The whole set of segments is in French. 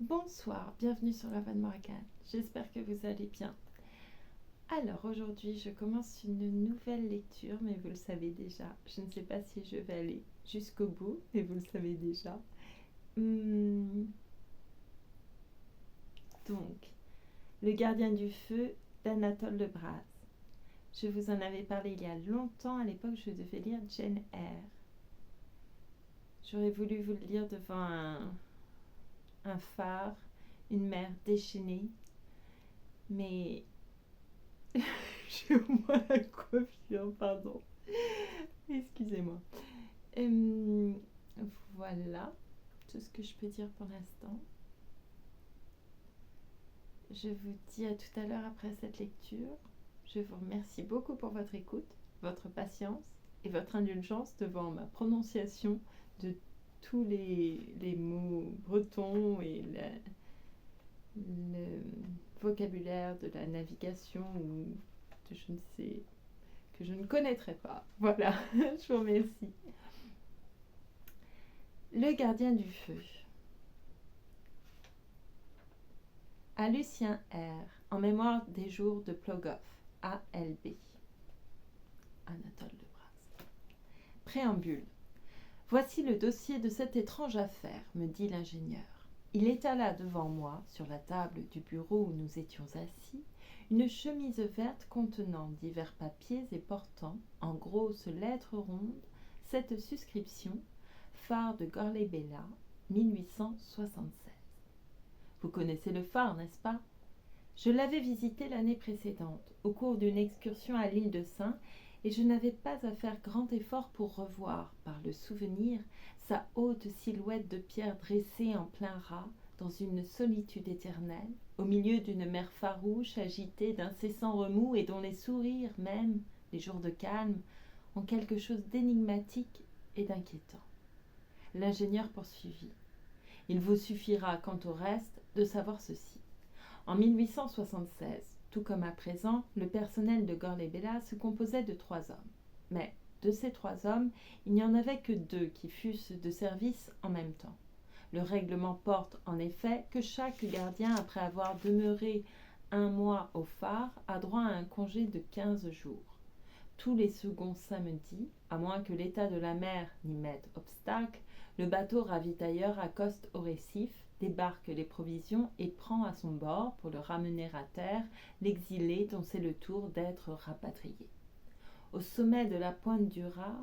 Bonsoir, bienvenue sur la Van Morgan. J'espère que vous allez bien. Alors aujourd'hui, je commence une nouvelle lecture, mais vous le savez déjà. Je ne sais pas si je vais aller jusqu'au bout, mais vous le savez déjà. Hum, donc, Le gardien du feu d'Anatole de Braz. Je vous en avais parlé il y a longtemps. À l'époque, je devais lire Jane Eyre. J'aurais voulu vous le lire devant un phare, une mer déchaînée, mais j'ai au moins la coiffure, pardon. Excusez-moi. Euh, voilà tout ce que je peux dire pour l'instant. Je vous dis à tout à l'heure après cette lecture. Je vous remercie beaucoup pour votre écoute, votre patience et votre indulgence devant ma prononciation de tous les mots bretons et le vocabulaire de la navigation ou de je ne sais que je ne connaîtrais pas. Voilà, je vous remercie. Le gardien du feu. À Lucien R. En mémoire des jours de Plogoff. A.L.B. Anatole de Braz. Préambule. Voici le dossier de cette étrange affaire, me dit l'ingénieur. Il étala devant moi, sur la table du bureau où nous étions assis, une chemise verte contenant divers papiers et portant, en grosses lettres rondes, cette suscription Phare de Gorley-Bella, 1876. Vous connaissez le phare, n'est-ce pas? Je l'avais visité l'année précédente, au cours d'une excursion à l'île de Sein, et je n'avais pas à faire grand effort pour revoir, par le souvenir, sa haute silhouette de pierre dressée en plein ras, dans une solitude éternelle, au milieu d'une mer farouche agitée d'incessants remous et dont les sourires même, les jours de calme, ont quelque chose d'énigmatique et d'inquiétant. L'ingénieur poursuivit. Il vous suffira, quant au reste, de savoir ceci. En 1876, tout comme à présent, le personnel de Gorley-Bella se composait de 3 hommes. Mais de ces 3 hommes, il n'y en avait que 2 qui fussent de service en même temps. Le règlement porte en effet que chaque gardien, après avoir demeuré 1 mois au phare, a droit à un congé de 15 jours. Tous les seconds samedis, à moins que l'état de la mer n'y mette obstacle, le bateau ravitailleur accoste au récif, débarque les provisions et prend à son bord, pour le ramener à terre, l'exilé dont c'est le tour d'être rapatrié. Au sommet de la pointe du raz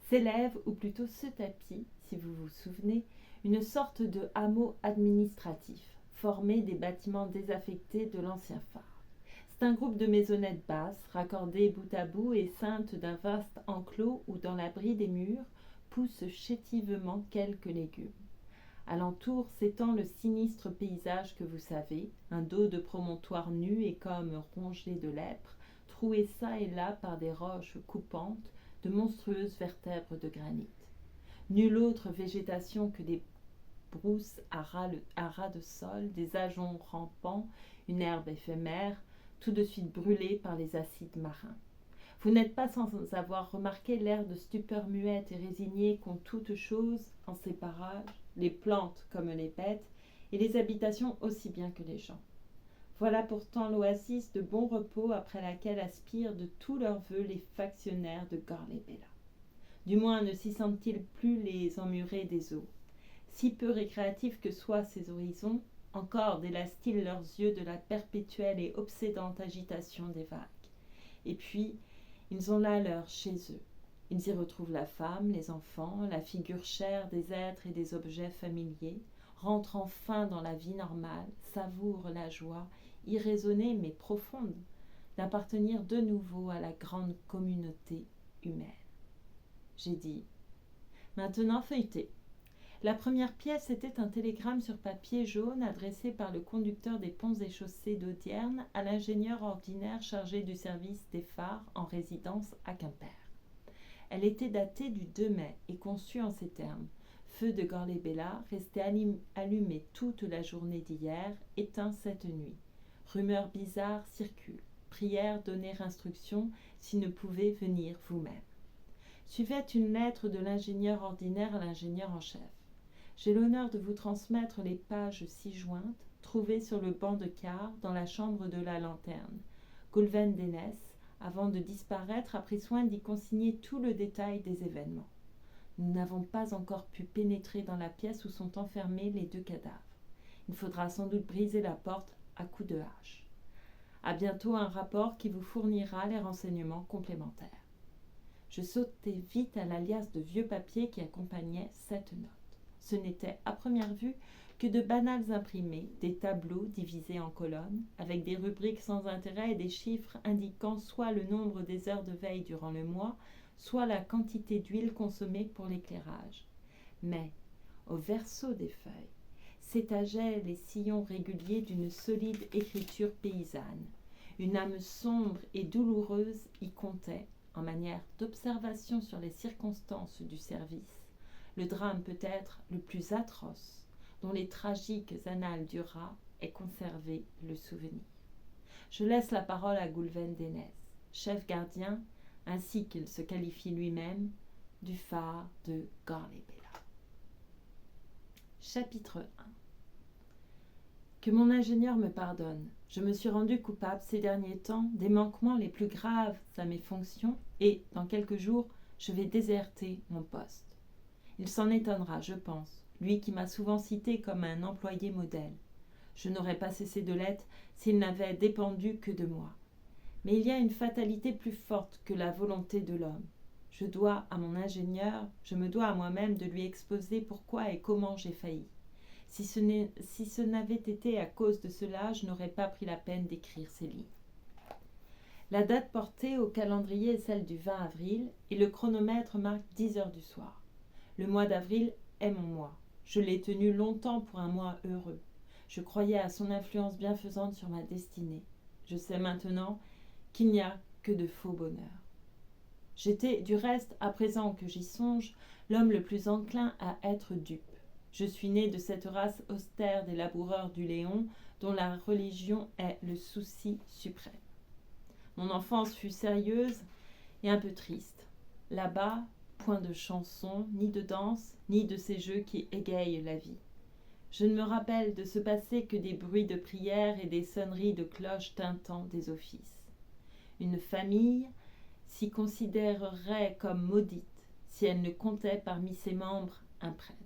s'élève, ou plutôt se tapit, si vous vous souvenez, une sorte de hameau administratif, formé des bâtiments désaffectés de l'ancien phare. C'est un groupe de maisonnettes basses, raccordées bout à bout et ceintes d'un vaste enclos où, dans l'abri des murs, poussent chétivement quelques légumes. Alentour s'étend le sinistre paysage que vous savez, un dos de promontoire nu et comme rongé de lèpre, troué çà et là par des roches coupantes, de monstrueuses vertèbres de granit. Nulle autre végétation que des brousses à ras de sol, des ajoncs rampants, une herbe éphémère, tout de suite brûlée par les acides marins. Vous n'êtes pas sans avoir remarqué l'air de stupeur muette et résignée qu'ont toutes choses en ces parages, les plantes comme les bêtes, et les habitations aussi bien que les gens. Voilà pourtant l'oasis de bon repos après laquelle aspirent de tous leurs vœux les factionnaires de Gorley-Bella. Du moins ne s'y sentent-ils plus les emmurés des eaux. Si peu récréatifs que soient ces horizons, encore délassent-ils leurs yeux de la perpétuelle et obsédante agitation des vagues. Et puis, ils ont là leur chez eux. Ils y retrouvent la femme, les enfants, la figure chère des êtres et des objets familiers, rentrent enfin dans la vie normale, savourent la joie, irraisonnée mais profonde, d'appartenir de nouveau à la grande communauté humaine. J'ai dit, maintenant feuilletez. La première pièce était un télégramme sur papier jaune adressé par le conducteur des ponts et chaussées d'Audierne à l'ingénieur ordinaire chargé du service des phares en résidence à Quimper. Elle était datée du 2 mai et conçue en ces termes. Feu de Gorley-Bella, resté allumé toute la journée d'hier, éteint cette nuit. Rumeurs bizarres circulent. Prière donner instruction s'il ne pouvait venir vous-même. Suivait une lettre de l'ingénieur ordinaire à l'ingénieur en chef. j'ai l'honneur de vous transmettre les pages ci-jointes, trouvées sur le banc de quart dans la chambre de la lanterne. Goulven d'Enès, avant de disparaître, a pris soin d'y consigner tout le détail des événements. Nous n'avons pas encore pu pénétrer dans la pièce où sont enfermés les 2 cadavres. Il faudra sans doute briser la porte à coups de hache. À bientôt un rapport qui vous fournira les renseignements complémentaires. Je sautai vite à la liasse de vieux papiers qui accompagnait cette note. Ce n'était à première vue que de banals imprimés, des tableaux divisés en colonnes, avec des rubriques sans intérêt et des chiffres indiquant soit le nombre des heures de veille durant le mois, soit la quantité d'huile consommée pour l'éclairage. Mais, au verso des feuilles, s'étageaient les sillons réguliers d'une solide écriture paysanne. Une âme sombre et douloureuse y comptait, en manière d'observation sur les circonstances du service, le drame peut-être le plus atroce, dont les tragiques annales du rat aient conservé le souvenir. Je laisse la parole à Goulven d'Enès, chef gardien, ainsi qu'il se qualifie lui-même, du phare de Gorlebella. Chapitre 1. Que mon ingénieur me pardonne. Je me suis rendu coupable ces derniers temps des manquements les plus graves à mes fonctions et, dans quelques jours, je vais déserter mon poste. Il s'en étonnera, je pense, lui qui m'a souvent cité comme un employé modèle. Je n'aurais pas cessé de l'être s'il n'avait dépendu que de moi. Mais il y a une fatalité plus forte que la volonté de l'homme. Je me dois à moi-même de lui exposer pourquoi et comment j'ai failli. Si ce n'avait été à cause de cela, je n'aurais pas pris la peine d'écrire ces lignes. La date portée au calendrier est celle du 20 avril et le chronomètre marque 10 heures du soir. Le mois d'avril est mon mois. Je l'ai tenu longtemps pour un mois heureux. Je croyais à son influence bienfaisante sur ma destinée. Je sais maintenant qu'il n'y a que de faux bonheurs. J'étais, du reste, à présent que j'y songe, l'homme le plus enclin à être dupe. Je suis né de cette race austère des laboureurs du Léon, dont la religion est le souci suprême. Mon enfance fut sérieuse et un peu triste. Là-bas, point de chansons, ni de danse, ni de ces jeux qui égayent la vie. Je ne me rappelle de ce passé que des bruits de prière et des sonneries de cloches tintant des offices. Une famille s'y considérerait comme maudite si elle ne comptait parmi ses membres un prêtre.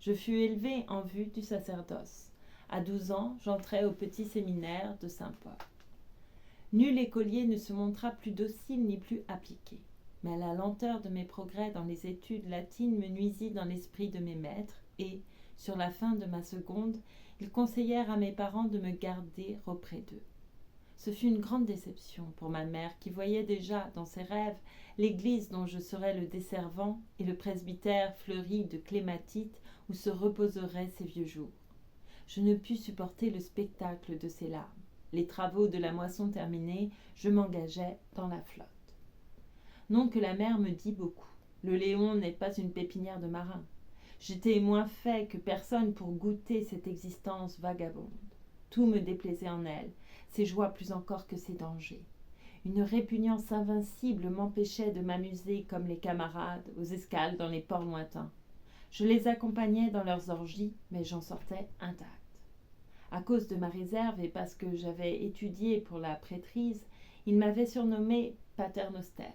Je fus élevé en vue du sacerdoce. À 12 ans, j'entrai au petit séminaire de Saint-Paul. Nul écolier ne se montra plus docile ni plus appliqué. Mais la lenteur de mes progrès dans les études latines me nuisit dans l'esprit de mes maîtres et, sur la fin de ma seconde, ils conseillèrent à mes parents de me garder auprès d'eux. Ce fut une grande déception pour ma mère qui voyait déjà dans ses rêves l'église dont je serais le desservant et le presbytère fleuri de clématites où se reposeraient ses vieux jours. Je ne pus supporter le spectacle de ces larmes. Les travaux de la moisson terminés, je m'engageai dans la flotte. Non que la mer me dit beaucoup. Le Léon n'est pas une pépinière de marins. J'étais moins fait que personne pour goûter cette existence vagabonde. Tout me déplaisait en elle, ses joies plus encore que ses dangers. Une répugnance invincible m'empêchait de m'amuser comme les camarades aux escales dans les ports lointains. Je les accompagnais dans leurs orgies, mais j'en sortais intacte. À cause de ma réserve et parce que j'avais étudié pour la prêtrise, ils m'avaient surnommé Paternoster.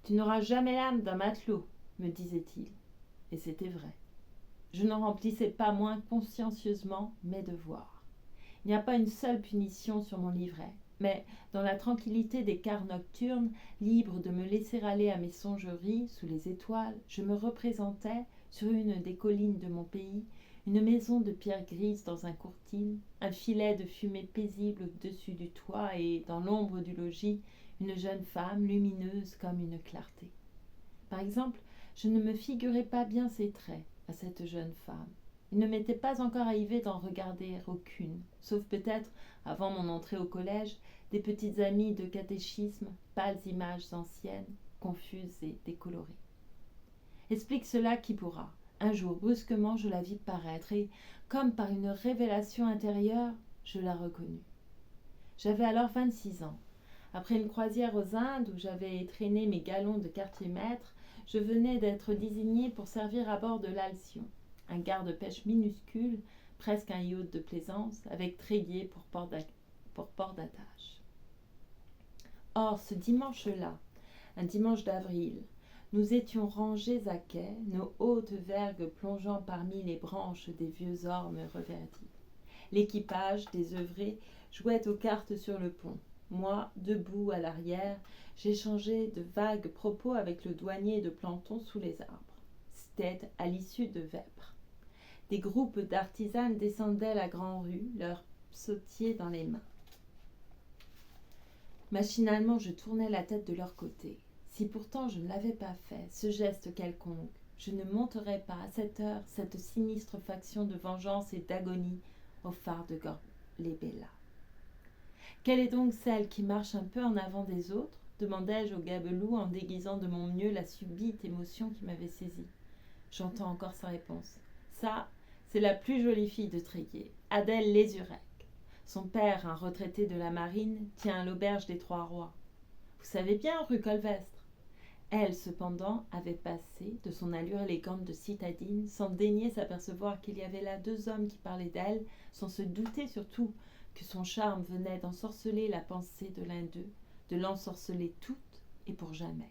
« Tu n'auras jamais l'âme d'un matelot, me disait-il. Et c'était vrai. Je n'en remplissais pas moins consciencieusement mes devoirs. Il n'y a pas une seule punition sur mon livret, mais dans la tranquillité des quarts nocturnes, libre de me laisser aller à mes songeries sous les étoiles, je me représentais, sur une des collines de mon pays, une maison de pierre grise dans un courtil, un filet de fumée paisible au-dessus du toit et, dans l'ombre du logis, une jeune femme lumineuse comme une clarté. Par exemple, je ne me figurais pas bien ses traits à cette jeune femme. Il ne m'était pas encore arrivé d'en regarder aucune, sauf peut-être, avant mon entrée au collège, des petites amies de catéchisme, pâles images anciennes, confuses et décolorées. Explique cela qui pourra. Un jour, brusquement, je la vis paraître et, comme par une révélation intérieure, je la reconnus. J'avais alors 26 ans. Après une croisière aux Indes où j'avais traîné mes galons de quartier-maître, je venais d'être désigné pour servir à bord de l'Alcyon, un garde-pêche minuscule, presque un yacht de plaisance, avec tréguier pour port d'attache. Or, ce dimanche-là, un dimanche d'avril, nous étions rangés à quai, nos hautes vergues plongeant parmi les branches des vieux ormes reverdis. L'équipage, désœuvré, jouait aux cartes sur le pont. Moi, debout à l'arrière, j'échangeais de vagues propos avec le douanier de planton sous les arbres. C'était à l'issue de vêpres. Des groupes d'artisanes descendaient la grande rue, leurs psautiers dans les mains. Machinalement, je tournais la tête de leur côté. Si pourtant je ne l'avais pas fait, ce geste quelconque, je ne monterais pas à cette heure cette sinistre faction de vengeance et d'agonie au phare de Gorlébella. Quelle est donc celle qui marche un peu en avant des autres ? Demandai-je au gabelou en déguisant de mon mieux la subite émotion qui m'avait saisie. J'entends encore sa réponse. Ça, c'est la plus jolie fille de Tréguier, Adèle Lézurec. Son père, un retraité de la marine, tient à l'auberge des Trois-Rois. Vous savez bien, rue Colvestre. Elle, cependant, avait passé, de son allure élégante de citadine, sans daigner s'apercevoir qu'il y avait là deux hommes qui parlaient d'elle, sans se douter surtout que son charme venait d'ensorceler la pensée de l'un d'eux, de l'ensorceler toute et pour jamais.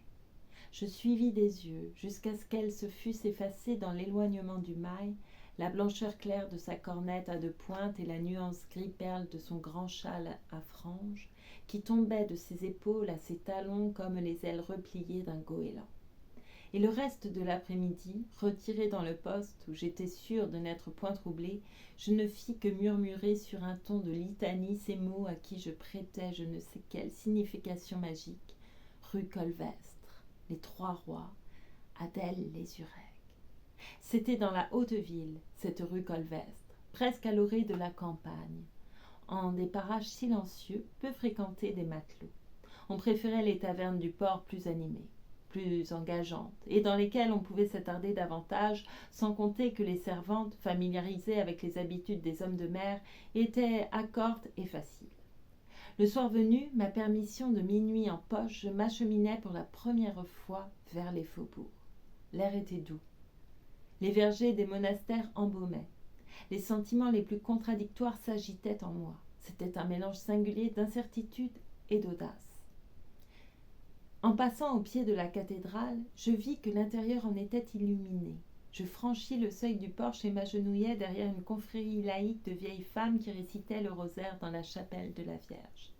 Je suivis des yeux, jusqu'à ce qu'elle se fût effacée dans l'éloignement du mail, la blancheur claire de sa cornette à deux pointes et la nuance gris-perle de son grand châle à franges, qui tombait de ses épaules à ses talons comme les ailes repliées d'un goéland. Et le reste de l'après-midi, retiré dans le poste, où j'étais sûre de n'être point troublée, je ne fis que murmurer sur un ton de litanie ces mots à qui je prêtais je ne sais quelle signification magique. Rue Colvestre, les Trois-Rois, Adèle Lézurec. C'était dans la haute ville, cette rue Colvestre, presque à l'orée de la campagne, en des parages silencieux, peu fréquentés des matelots. On préférait les tavernes du port plus animées, plus engageantes, et dans lesquelles on pouvait s'attarder davantage, sans compter que les servantes, familiarisées avec les habitudes des hommes de mer, étaient accortes et faciles. Le soir venu, ma permission de minuit en poche, je m'acheminais pour la première fois vers les faubourgs. L'air était doux. Les vergers des monastères embaumaient. Les sentiments les plus contradictoires s'agitaient en moi. C'était un mélange singulier d'incertitude et d'audace. En passant au pied de la cathédrale, je vis que l'intérieur en était illuminé. Je franchis le seuil du porche et m'agenouillai derrière une confrérie laïque de vieilles femmes qui récitaient le rosaire dans la chapelle de la Vierge.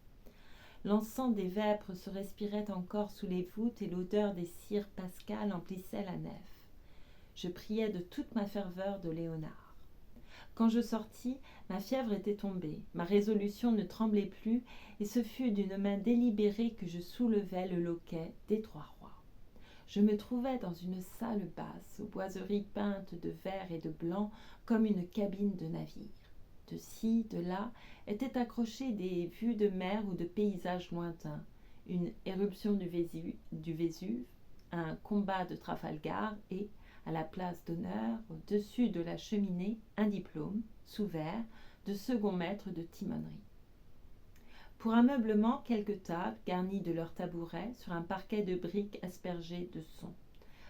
L'encens des vêpres se respirait encore sous les voûtes et l'odeur des cires pascales emplissait la nef. Je priais de toute ma ferveur de Léonard. Quand je sortis, ma fièvre était tombée, ma résolution ne tremblait plus, et ce fut d'une main délibérée que je soulevai le loquet des Trois-Rois. Je me trouvais dans une salle basse, aux boiseries peintes de vert et de blanc, comme une cabine de navire. De ci, de là, étaient accrochées des vues de mer ou de paysages lointains, une éruption du Vésuve, un combat de Trafalgar et, à la place d'honneur, au-dessus de la cheminée, un diplôme, sous verre, de second maître de timonerie. Pour ameublement, quelques tables, garnies de leurs tabourets, sur un parquet de briques aspergées de son.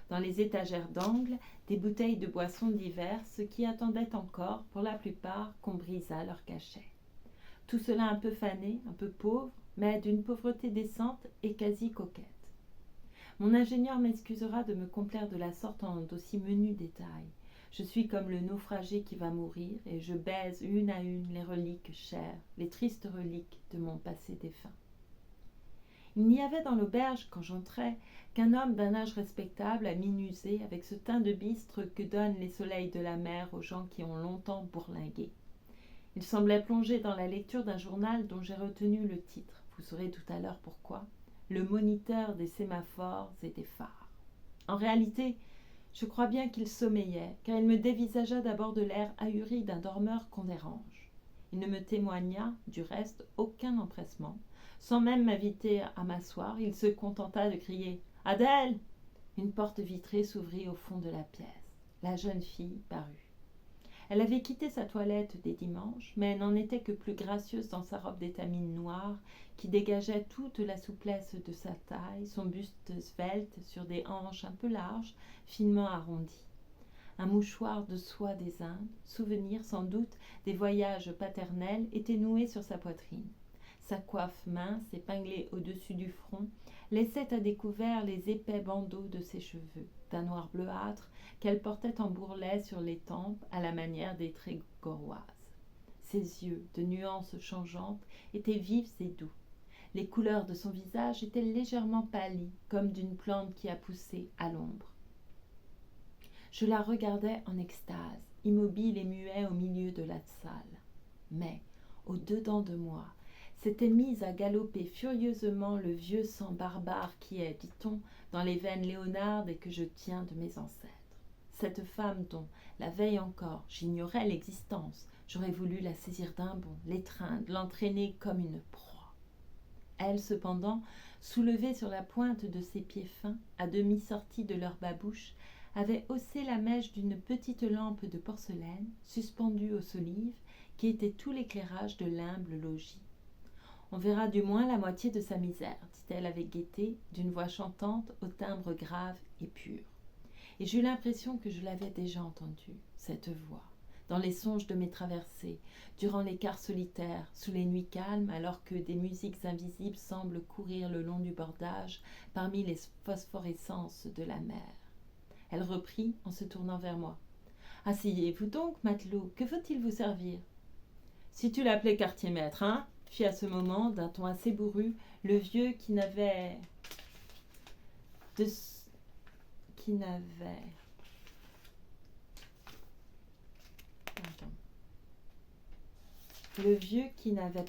Dans les étagères d'angle, des bouteilles de boissons diverses qui attendaient encore, pour la plupart, qu'on brisât leur cachet. Tout cela un peu fané, un peu pauvre, mais d'une pauvreté décente et quasi coquette. Mon ingénieur m'excusera de me complaire de la sorte en d'aussi menus détails. Je suis comme le naufragé qui va mourir, et je baise une à une les reliques chères, les tristes reliques de mon passé défunt. Il n'y avait dans l'auberge, quand j'entrai, qu'un homme d'un âge respectable, à mine usée, avec ce teint de bistre que donnent les soleils de la mer aux gens qui ont longtemps bourlingué. Il semblait plongé dans la lecture d'un journal dont j'ai retenu le titre. Vous saurez tout à l'heure pourquoi. Le moniteur des sémaphores et des phares. En réalité, je crois bien qu'il sommeillait, car il me dévisagea d'abord de l'air ahuri d'un dormeur qu'on dérange. Il ne me témoigna, du reste, aucun empressement. Sans même m'inviter à m'asseoir, il se contenta de crier « Adèle !» Une porte vitrée s'ouvrit au fond de la pièce. La jeune fille parut. Elle avait quitté sa toilette des dimanches, mais elle n'en était que plus gracieuse dans sa robe d'étamine noire qui dégageait toute la souplesse de sa taille, son buste svelte sur des hanches un peu larges, finement arrondies. Un mouchoir de soie des Indes, souvenir sans doute des voyages paternels, était noué sur sa poitrine. Sa coiffe mince, épinglée au-dessus du front, laissait à découvert les épais bandeaux de ses cheveux, d'un noir bleuâtre qu'elle portait en bourrelet sur les tempes à la manière des trégoroises. Ses yeux, de nuances changeantes, étaient vifs et doux. Les couleurs de son visage étaient légèrement pâlies, comme d'une plante qui a poussé à l'ombre. Je la regardais en extase, immobile et muet au milieu de la salle. Mais, au-dedans de moi, s'était mis à galoper furieusement le vieux sang barbare qui est, dit-on, dans les veines léonardes et que je tiens de mes ancêtres. Cette femme dont, la veille encore, j'ignorais l'existence, j'aurais voulu la saisir d'un bond, l'étreindre, l'entraîner comme une proie. Elle, cependant, soulevée sur la pointe de ses pieds fins, à demi sortis de leur babouche, avait haussé la mèche d'une petite lampe de porcelaine, suspendue aux solives, qui était tout l'éclairage de l'humble logis. On verra du moins la moitié de sa misère, dit-elle avec gaieté, d'une voix chantante au timbre grave et pur. Et j'eus l'impression que je l'avais déjà entendue, cette voix, dans les songes de mes traversées, durant les quarts solitaires, sous les nuits calmes, alors que des musiques invisibles semblent courir le long du bordage, parmi les phosphorescences de la mer. Elle reprit en se tournant vers moi. « Asseyez-vous donc, matelot, que faut-il vous servir ?»« Si tu l'appelais quartier-maître, hein ?» fit à ce moment, d'un ton assez bourru, le vieux qui n'avait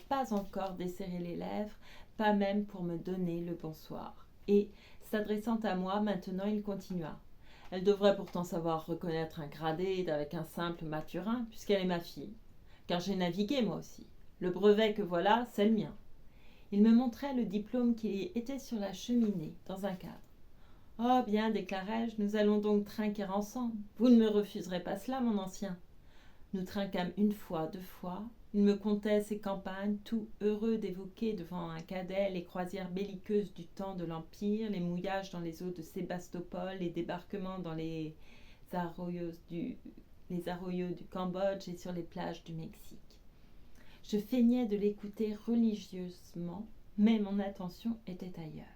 pas encore desserré les lèvres, pas même pour me donner le bonsoir. Et, s'adressant à moi, maintenant il continua. Elle devrait pourtant savoir reconnaître un gradé avec un simple maturin, puisqu'elle est ma fille. Car j'ai navigué moi aussi. Le brevet que voilà, c'est le mien. Il me montrait le diplôme qui était sur la cheminée, dans un cadre. Oh bien, déclarai-je, nous allons donc trinquer ensemble. Vous ne me refuserez pas cela, mon ancien. Nous trinquâmes une fois, 2 fois. Il me contait ses campagnes, tout heureux d'évoquer devant un cadet les croisières belliqueuses du temps de l'Empire, les mouillages dans les eaux de Sébastopol, les débarquements dans les arroyos du Cambodge et sur les plages du Mexique. Je feignais de l'écouter religieusement, mais mon attention était ailleurs.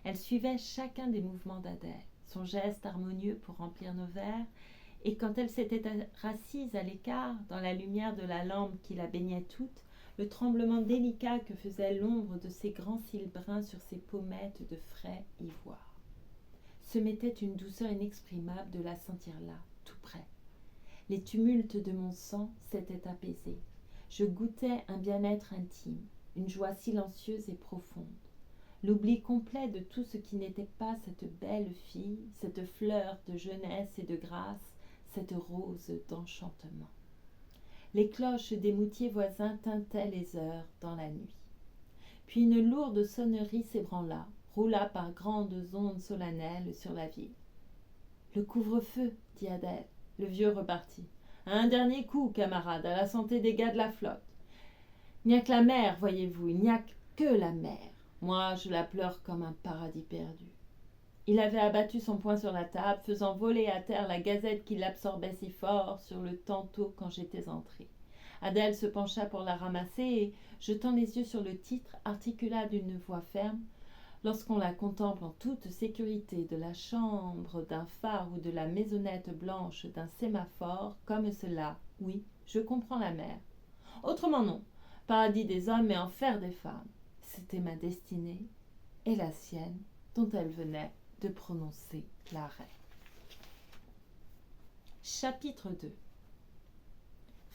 Elle suivait chacun des mouvements d'Adèle, son geste harmonieux pour remplir nos verres, et quand elle s'était assise à l'écart, dans la lumière de la lampe qui la baignait toute, le tremblement délicat que faisait l'ombre de ses grands cils bruns sur ses pommettes de frais ivoire. Se mettait une douceur inexprimable de la sentir là, tout près. Les tumultes de mon sang s'étaient apaisés. Je goûtais un bien-être intime, une joie silencieuse et profonde. L'oubli complet de tout ce qui n'était pas cette belle fille, cette fleur de jeunesse et de grâce, cette rose d'enchantement. Les cloches des moutiers voisins tintaient les heures dans la nuit. Puis une lourde sonnerie s'ébranla, roula par grandes ondes solennelles sur la ville. « Le couvre-feu, dit Adèle. Le vieux repartit. « Un dernier coup, camarade, à la santé des gars de la flotte. Il n'y a que la mer, voyez-vous, il n'y a que la mer. Moi, je la pleure comme un paradis perdu. » Il avait abattu son poing sur la table, faisant voler à terre la gazette qui l'absorbait si fort sur le tantôt quand j'étais entrée. Adèle se pencha pour la ramasser et, jetant les yeux sur le titre, articula d'une voix ferme. Lorsqu'on la contemple en toute sécurité de la chambre d'un phare ou de la maisonnette blanche d'un sémaphore, comme cela, oui, je comprends la mer. Autrement non, paradis des hommes et enfer des femmes. C'était ma destinée et la sienne dont elle venait de prononcer l'arrêt. Chapitre 2.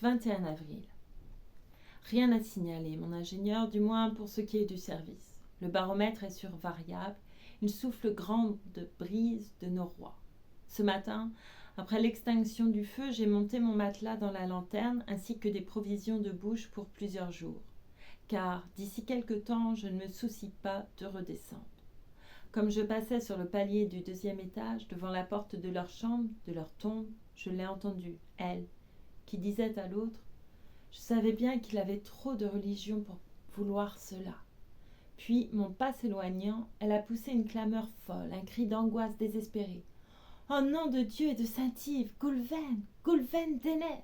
21 avril. Rien à signaler, mon ingénieur, du moins pour ce qui est du service. Le baromètre est sur variable, il souffle grande brise de noroît. Ce matin, après l'extinction du feu, j'ai monté mon matelas dans la lanterne ainsi que des provisions de bouche pour plusieurs jours. Car d'ici quelque temps, je ne me soucie pas de redescendre. Comme je passais sur le palier du 2e étage, devant la porte de leur chambre, de leur tombe, je l'ai entendue, elle, qui disait à l'autre « Je savais bien qu'il avait trop de religion pour vouloir cela. » Puis, mon pas s'éloignant, elle a poussé une clameur folle, un cri d'angoisse désespérée. « Oh nom de Dieu et de Saint-Yves, Goulven, Goulven d'Enès !»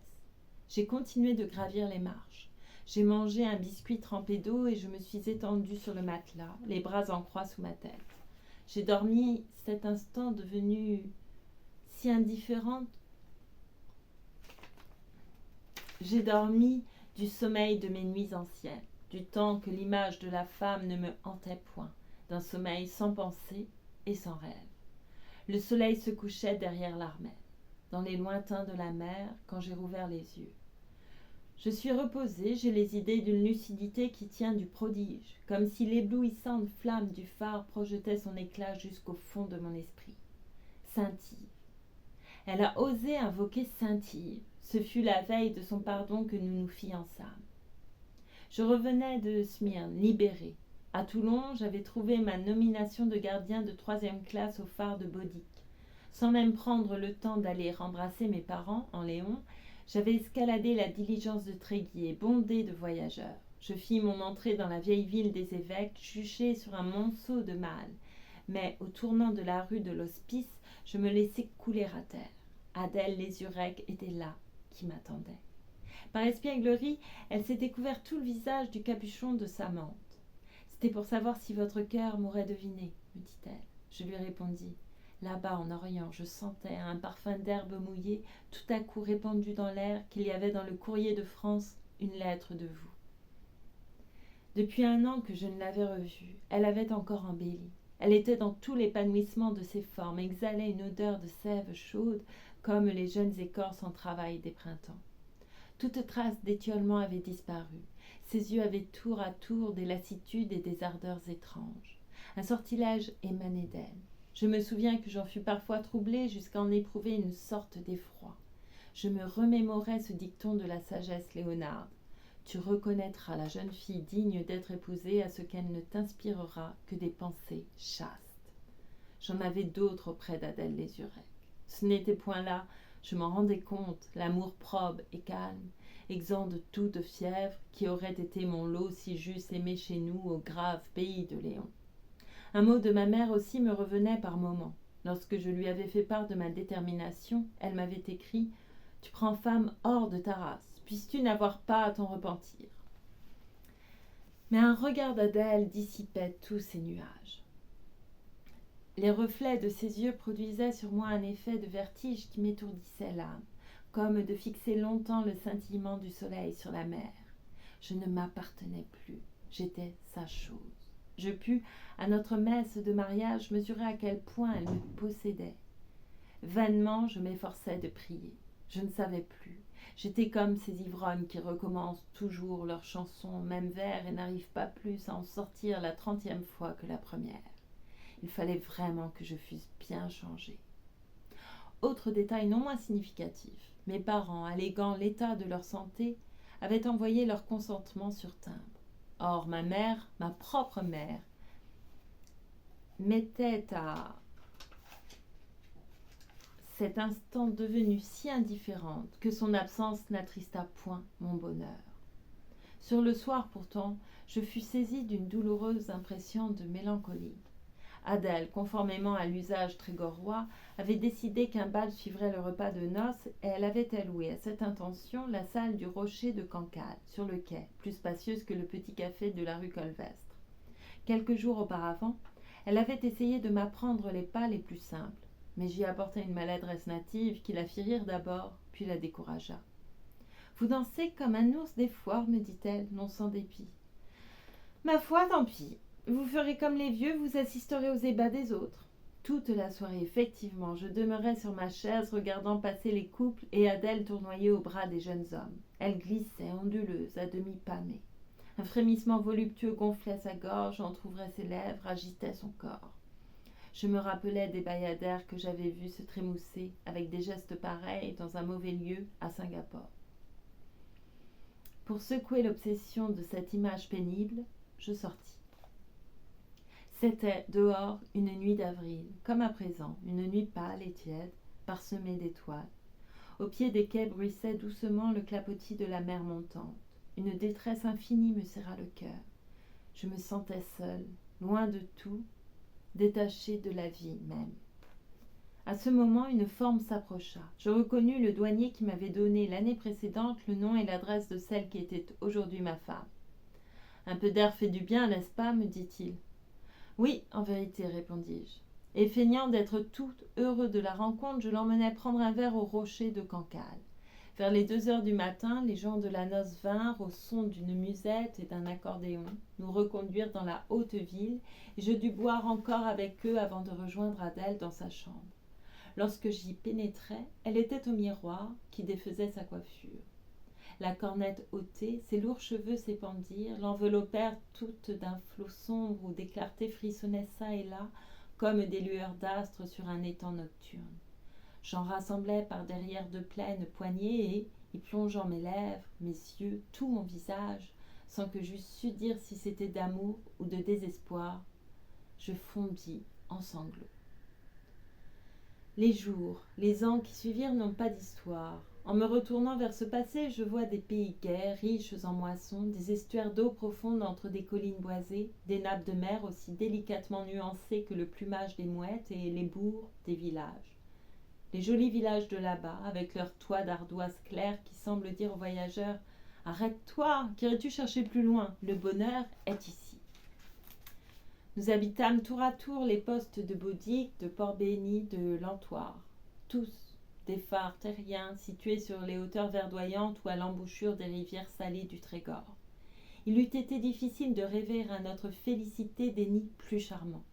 J'ai continué de gravir les marches. J'ai mangé un biscuit trempé d'eau et je me suis étendue sur le matelas, les bras en croix sous ma tête. J'ai dormi cet instant devenue si indifférente. J'ai dormi du sommeil de mes nuits anciennes, du temps que l'image de la femme ne me hantait point, d'un sommeil sans pensée et sans rêve. Le soleil se couchait derrière l'Armelle, dans les lointains de la mer, quand j'ai rouvert les yeux. Je suis reposée, j'ai les idées d'une lucidité qui tient du prodige, comme si l'éblouissante flamme du phare projetait son éclat jusqu'au fond de mon esprit. Saint-Yves. Elle a osé invoquer Saint-Yves. Ce fut la veille de son pardon que nous nous fiançâmes. Je revenais de Smyrne, libérée. À Toulon, j'avais trouvé ma nomination de gardien de 3e classe au phare de Baudic. Sans même prendre le temps d'aller embrasser mes parents en Léon, j'avais escaladé la diligence de Tréguier, bondée de voyageurs. Je fis mon entrée dans la vieille ville des évêques, juchée sur un monceau de malles. Mais au tournant de la rue de l'Hospice, je me laissai couler à terre. Adèle Lézurec était là, qui m'attendait. Par espièglerie, elle s'était couvert tout le visage du capuchon de sa mante. « C'était pour savoir si votre cœur m'aurait deviné, » me dit-elle. Je lui répondis. Là-bas, en Orient, je sentais un parfum d'herbe mouillée tout à coup répandu dans l'air qu'il y avait dans le courrier de France une lettre de vous. Depuis 1 an que je ne l'avais revue, elle avait encore embelli. Elle était dans tout l'épanouissement de ses formes, exhalait une odeur de sève chaude comme les jeunes écorces en travail des printemps. Toute trace d'étiolement avait disparu. Ses yeux avaient tour à tour des lassitudes et des ardeurs étranges. Un sortilège émanait d'elle. Je me souviens que j'en fus parfois troublée jusqu'à en éprouver une sorte d'effroi. Je me remémorais ce dicton de la sagesse léonarde. Tu reconnaîtras la jeune fille digne d'être épousée à ce qu'elle ne t'inspirera que des pensées chastes. J'en avais d'autres auprès d'Adèle Lézurec. Ce n'était point là, je m'en rendais compte, l'amour probe et calme, exempt de toute fièvre, qui aurait été mon lot si j'eusse aimé chez nous au grave pays de Léon. Un mot de ma mère aussi me revenait par moments. Lorsque je lui avais fait part de ma détermination, elle m'avait écrit « Tu prends femme hors de ta race, puisses-tu n'avoir pas à t'en repentir ?» Mais un regard d'Adèle dissipait tous ces nuages. Les reflets de ses yeux produisaient sur moi un effet de vertige qui m'étourdissait l'âme, comme de fixer longtemps le scintillement du soleil sur la mer. Je ne m'appartenais plus, j'étais sa chose. Je pus, à notre messe de mariage, mesurer à quel point elle me possédait. Vainement, je m'efforçais de prier. Je ne savais plus. J'étais comme ces ivrognes qui recommencent toujours leur chanson, même vers, et n'arrivent pas plus à en sortir la 30e fois que la première. Il fallait vraiment que je fusse bien changée. Autre détail non moins significatif, mes parents, alléguant l'état de leur santé, avaient envoyé leur consentement sur timbre. Or, ma mère, ma propre mère, m'était à cet instant devenue si indifférente que son absence n'attrista point mon bonheur. Sur le soir pourtant, je fus saisie d'une douloureuse impression de mélancolie. Adèle, conformément à l'usage trégorrois, avait décidé qu'un bal suivrait le repas de noces et elle avait alloué à cette intention la salle du Rocher de Cancale, sur le quai, plus spacieuse que le petit café de la rue Colvestre. Quelques jours auparavant, elle avait essayé de m'apprendre les pas les plus simples, mais j'y apportai une maladresse native qui la fit rire d'abord, puis la découragea. « Vous dansez comme un ours des foires, me dit-elle, non sans dépit. « Ma foi, tant pis. Vous ferez comme les vieux, vous assisterez aux ébats des autres. » Toute la soirée, effectivement, je demeurais sur ma chaise, regardant passer les couples et Adèle tournoyer au bras des jeunes hommes. Elle glissait, onduleuse, à demi pâmée. Un frémissement voluptueux gonflait sa gorge, entrouvrait ses lèvres, agitait son corps. Je me rappelais des bayadères que j'avais vus se trémousser avec des gestes pareils dans un mauvais lieu à Singapour. Pour secouer l'obsession de cette image pénible, je sortis. C'était dehors une nuit d'avril, comme à présent, une nuit pâle et tiède, parsemée d'étoiles. au pied desquels bruissait doucement le clapotis de la mer montante. Une détresse infinie me serra le cœur. Je me sentais seule, loin de tout, détachée de la vie même. À ce moment, une forme s'approcha. Je reconnus le douanier qui m'avait donné l'année précédente le nom et l'adresse de celle qui était aujourd'hui ma femme. « Un peu d'air fait du bien, n'est-ce pas ?» me dit-il. « Oui, en vérité, répondis-je. Et feignant d'être tout heureux de la rencontre, je l'emmenai prendre un verre au rocher de Cancale. Vers les 2 heures du matin, les gens de la noce vinrent au son d'une musette et d'un accordéon, nous reconduire dans la haute ville, et je dus boire encore avec eux avant de rejoindre Adèle dans sa chambre. Lorsque j'y pénétrai, elle était au miroir qui défaisait sa coiffure. La cornette ôtée, ses lourds cheveux s'épandirent, l'enveloppèrent toute d'un flot sombre où des clartés frissonnaient çà et là, comme des lueurs d'astres sur un étang nocturne. J'en rassemblai par derrière de pleines poignées et, y plongeant mes lèvres, mes yeux, tout mon visage, sans que j'eusse su dire si c'était d'amour ou de désespoir, je fondis en sanglots. Les jours, les ans qui suivirent n'ont pas d'histoire. En me retournant vers ce passé, je vois des pays gais, riches en moissons, des estuaires d'eau profonde entre des collines boisées, des nappes de mer aussi délicatement nuancées que le plumage des mouettes et les bourgs des villages. Les jolis villages de là-bas, avec leurs toits d'ardoise claire qui semblent dire aux voyageurs « Arrête-toi, qu'irais-tu chercher plus loin? Le bonheur est ici. » Nous habitâmes tour à tour les postes de Baudic, de Port-Béni, de Lentoire, tous des phares terriens situés sur les hauteurs verdoyantes ou à l'embouchure des rivières salées du Trégor. Il eût été difficile de rêver à notre félicité des nids plus charmants.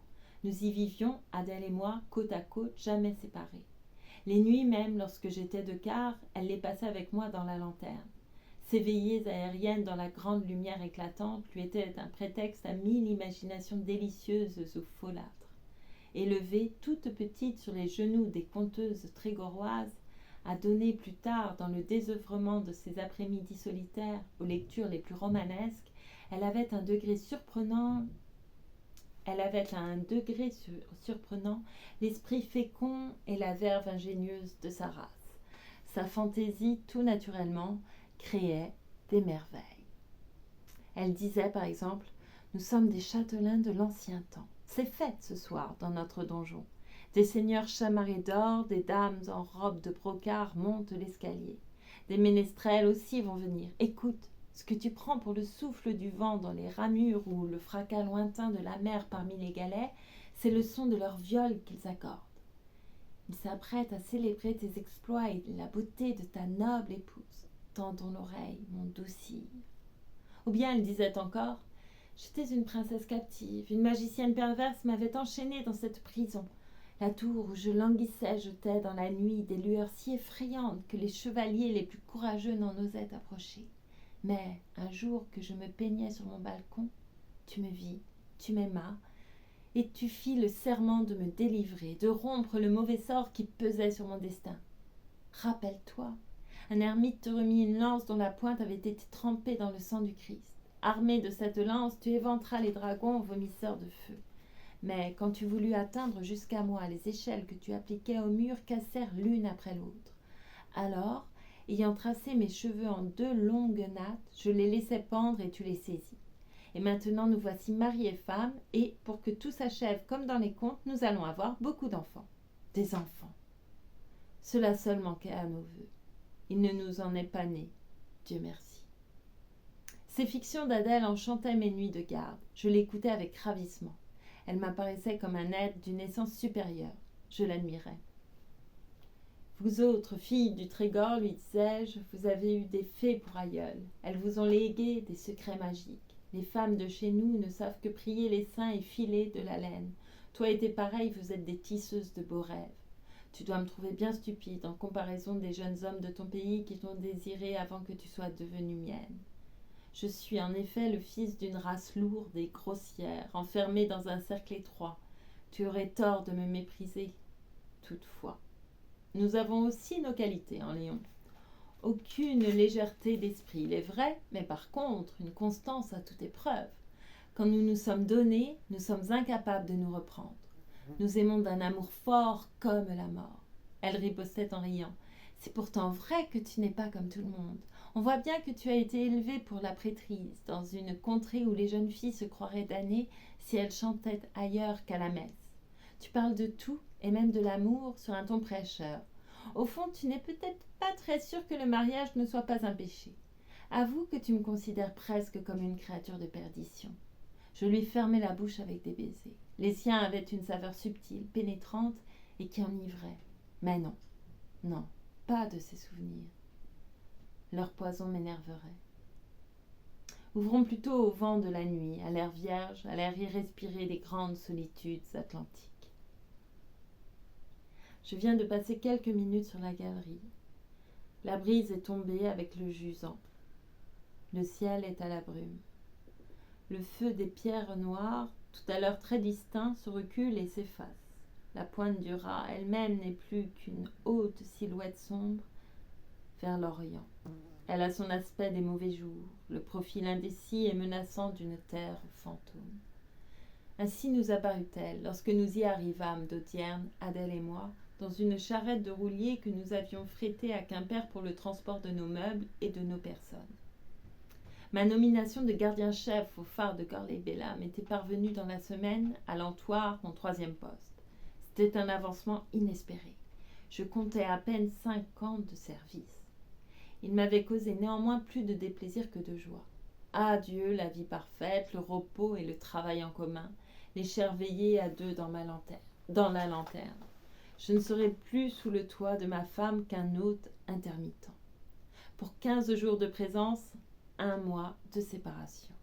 Nous y vivions, Adèle et moi, côte à côte, jamais séparés. Les nuits même, lorsque j'étais de quart, elle les passait avec moi dans la lanterne. Ces veillées aériennes dans la grande lumière éclatante lui étaient un prétexte à 1000 imaginations délicieuses ou folâtres. Élevée, toute petite sur les genoux des conteuses trégoroises, à donner plus tard, dans le désœuvrement de ses après-midi solitaires, aux lectures les plus romanesques, elle avait un degré surprenant l'esprit fécond et la verve ingénieuse de sa race. Sa fantaisie, tout naturellement, créait des merveilles. Elle disait, par exemple, « Nous sommes des châtelains de l'ancien temps. C'est fête ce soir dans notre donjon. Des seigneurs chamarrés d'or, des dames en robe de brocart montent l'escalier. Des ménestrels aussi vont venir. Écoute, ce que tu prends pour le souffle du vent dans les ramures ou le fracas lointain de la mer parmi les galets, c'est le son de leur viol qu'ils accordent. Ils s'apprêtent à célébrer tes exploits et la beauté de ta noble épouse. Tends ton oreille, mon doux cire. » Ou bien elle disait encore « J'étais une princesse captive, une magicienne perverse m'avait enchaînée dans cette prison. La tour où je languissais jetait dans la nuit des lueurs si effrayantes que les chevaliers les plus courageux n'en osaient approcher. Mais un jour que je me peignais sur mon balcon, tu me vis, tu m'aimas, et tu fis le serment de me délivrer, de rompre le mauvais sort qui pesait sur mon destin. Rappelle-toi, un ermite te remit une lance dont la pointe avait été trempée dans le sang du Christ. Armé de cette lance, tu éventras les dragons vomisseurs de feu. Mais quand tu voulus atteindre jusqu'à moi, les échelles que tu appliquais au mur cassèrent l'une après l'autre. Alors, ayant tracé mes cheveux en 2 longues nattes, je les laissai pendre et tu les saisis. Et maintenant nous voici mari et femme, et pour que tout s'achève comme dans les contes, nous allons avoir beaucoup d'enfants. Des enfants. Cela seul manquait à nos vœux. Il ne nous en est pas né, Dieu merci. Ces fictions d'Adèle enchantaient mes nuits de garde. Je l'écoutais avec ravissement. Elle m'apparaissait comme un être d'une essence supérieure. Je l'admirais. Vous autres, filles du Trégor, lui disais-je, vous avez eu des fées pour aïeules. Elles vous ont légué des secrets magiques. Les femmes de chez nous ne savent que prier les saints et filer de la laine. Toi et tes pareilles, vous êtes des tisseuses de beaux rêves. Tu dois me trouver bien stupide en comparaison des jeunes hommes de ton pays qui t'ont désiré avant que tu sois devenue mienne. Je suis en effet le fils d'une race lourde et grossière, enfermée dans un cercle étroit. Tu aurais tort de me mépriser, toutefois. Nous avons aussi nos qualités en Léon. Aucune légèreté d'esprit, il est vrai, mais par contre, une constance à toute épreuve. Quand nous nous sommes donnés, nous sommes incapables de nous reprendre. Nous aimons d'un amour fort comme la mort. Elle ripostait en riant. C'est pourtant vrai que tu n'es pas comme tout le monde. On voit bien que tu as été élevée pour la prêtrise, dans une contrée où les jeunes filles se croiraient damnées si elles chantaient ailleurs qu'à la messe. Tu parles de tout, et même de l'amour, sur un ton prêcheur. Au fond, tu n'es peut-être pas très sûre que le mariage ne soit pas un péché. Avoue que tu me considères presque comme une créature de perdition. Je lui fermai la bouche avec des baisers. Les siens avaient une saveur subtile, pénétrante et qui enivrait. Mais non, non, pas de ces souvenirs. Leur poison m'énerverait. Ouvrons plutôt au vent de la nuit, à l'air vierge, à l'air irrespiré des grandes solitudes atlantiques. Je viens de passer quelques minutes sur la galerie. La brise est tombée avec le jusant. Le ciel est à la brume. Le feu des pierres noires, tout à l'heure très distinct, se recule et s'efface. La pointe du raz elle-même n'est plus qu'une haute silhouette sombre vers l'Orient. Elle a son aspect des mauvais jours, le profil indécis et menaçant d'une terre fantôme. Ainsi nous apparut-elle, lorsque nous y arrivâmes d'Audierne, Adèle et moi, dans une charrette de roulier que nous avions frétée à Quimper pour le transport de nos meubles et de nos personnes. Ma nomination de gardien-chef au phare de Corley-Bella m'était parvenue dans la semaine, à l'Antoire, mon 3e poste. C'était un avancement inespéré. Je comptais à peine 5 ans de service. Il m'avait causé néanmoins plus de déplaisir que de joie. Adieu la vie parfaite, le repos et le travail en commun, les chairs veillées à deux dans la lanterne. Je ne serai plus sous le toit de ma femme qu'un hôte intermittent. Pour 15 jours de présence, 1 mois de séparation.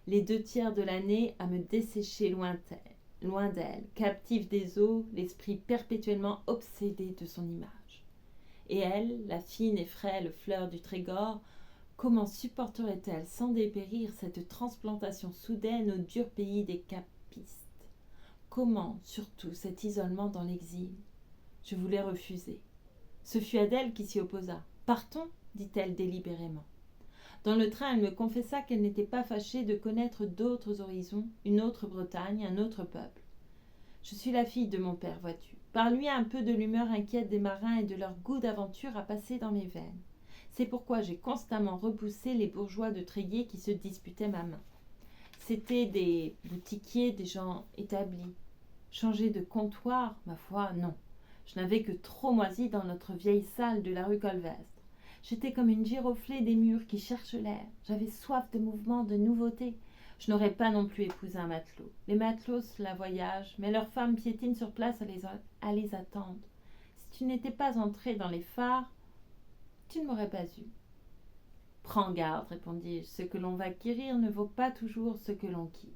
Les 2 tiers de l'année à me dessécher loin d'elle, captive des eaux, l'esprit perpétuellement obsédé de son image. Et elle, la fine et frêle fleur du Trégor, comment supporterait-elle sans dépérir cette transplantation soudaine au dur pays des capistes? Comment, surtout, cet isolement dans l'exil? Je voulais refuser. Ce fut Adèle qui s'y opposa. « Partons » dit-elle délibérément. Dans le train, elle me confessa qu'elle n'était pas fâchée de connaître d'autres horizons, une autre Bretagne, un autre peuple. Je suis la fille de mon père, vois-tu. Par lui, un peu de l'humeur inquiète des marins et de leur goût d'aventure a passé dans mes veines. C'est pourquoi j'ai constamment repoussé les bourgeois de Tréguier qui se disputaient ma main. C'étaient des boutiquiers, des gens établis. Changer de comptoir, ma foi, non. Je n'avais que trop moisi dans notre vieille salle de la rue Colvestre. J'étais comme une giroflée des murs qui cherche l'air. J'avais soif de mouvement, de nouveauté. Je n'aurais pas non plus épousé un matelot. Les matelots la voyagent, mais leurs femmes piétinent sur place à les attendre. Si tu n'étais pas entré dans les phares, tu ne m'aurais pas eu. Prends garde, répondis-je, ce que l'on va acquérir ne vaut pas toujours ce que l'on quitte.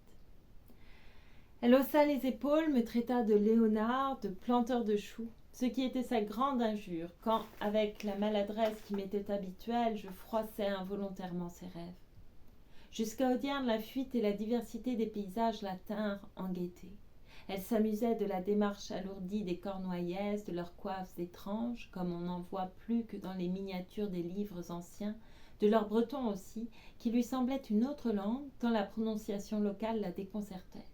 Elle haussa les épaules, me traita de léonard, de planteur de choux, ce qui était sa grande injure, quand, avec la maladresse qui m'était habituelle, je froissais involontairement ses rêves. Jusqu'à Audierne, la fuite et la diversité des paysages la tinrent en gaieté. Elle s'amusait de la démarche alourdie des Cornouaillaises, de leurs coiffes étranges, comme on n'en voit plus que dans les miniatures des livres anciens, de leur breton aussi, qui lui semblait une autre langue, tant la prononciation locale la déconcertait.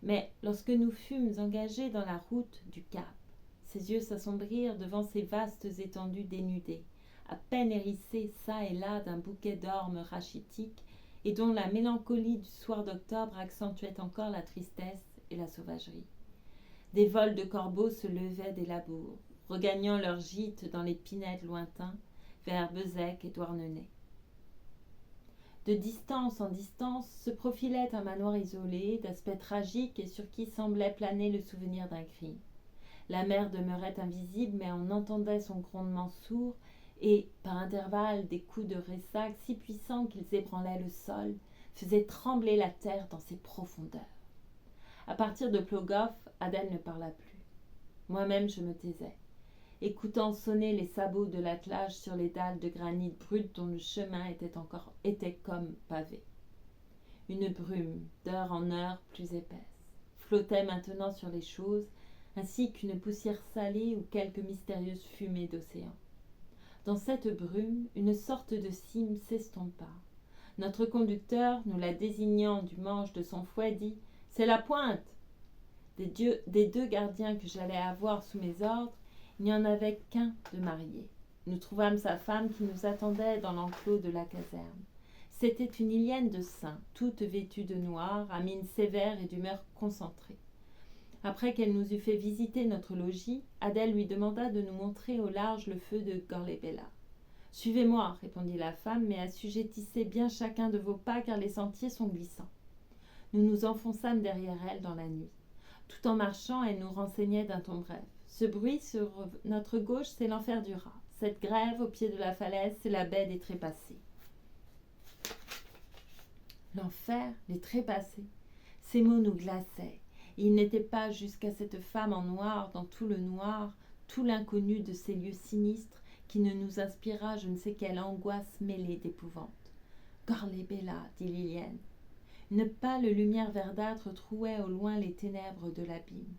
Mais lorsque nous fûmes engagés dans la route du Cap, ses yeux s'assombrirent devant ces vastes étendues dénudées, à peine hérissées çà et là d'un bouquet d'ormes rachitiques, et dont la mélancolie du soir d'octobre accentuait encore la tristesse et la sauvagerie. Des vols de corbeaux se levaient des labours, regagnant leurs gîtes dans les pinèdes lointains, vers Bezec et Douarnenez. De distance en distance se profilait un manoir isolé, d'aspect tragique et sur qui semblait planer le souvenir d'un crime. La mer demeurait invisible, mais on entendait son grondement sourd et, par intervalles, des coups de ressac si puissants qu'ils ébranlaient le sol, faisaient trembler la terre dans ses profondeurs. À partir de Plogoff, Adèle ne parla plus. Moi-même, je me taisais, écoutant sonner les sabots de l'attelage sur les dalles de granit brutes dont le chemin était comme pavé. Une brume, d'heure en heure plus épaisse, flottait maintenant sur les choses, ainsi qu'une poussière salée ou quelque mystérieuse fumée d'océan. Dans cette brume, une sorte de cime s'estompa. Notre conducteur, nous la désignant du manche de son fouet, dit « C'est la pointe !» Des 2 gardiens que j'allais avoir sous mes ordres, Il n'y en avait qu'un de marié. Nous trouvâmes sa femme qui nous attendait dans l'enclos de la caserne. C'était une Ilienne de Saint, toute vêtue de noir, à mine sévère et d'humeur concentrée. Après qu'elle nous eut fait visiter notre logis, Adèle lui demanda de nous montrer au large le feu de Gorlebella. « Suivez-moi, répondit la femme, mais assujettissez bien chacun de vos pas car les sentiers sont glissants. » Nous nous enfonçâmes derrière elle dans la nuit. Tout en marchant, elle nous renseignait d'un ton bref. Ce bruit sur notre gauche, c'est l'enfer du rat. Cette grève au pied de la falaise, c'est la baie des trépassés. L'enfer, les trépassés. Ces mots nous glaçaient. Et il n'était pas jusqu'à cette femme en noir, dans tout le noir, tout l'inconnu de ces lieux sinistres, qui ne nous inspira je ne sais quelle angoisse mêlée d'épouvante. « Gorlebella » dit Lilienne. Une pâle lumière verdâtre trouait au loin les ténèbres de l'abîme.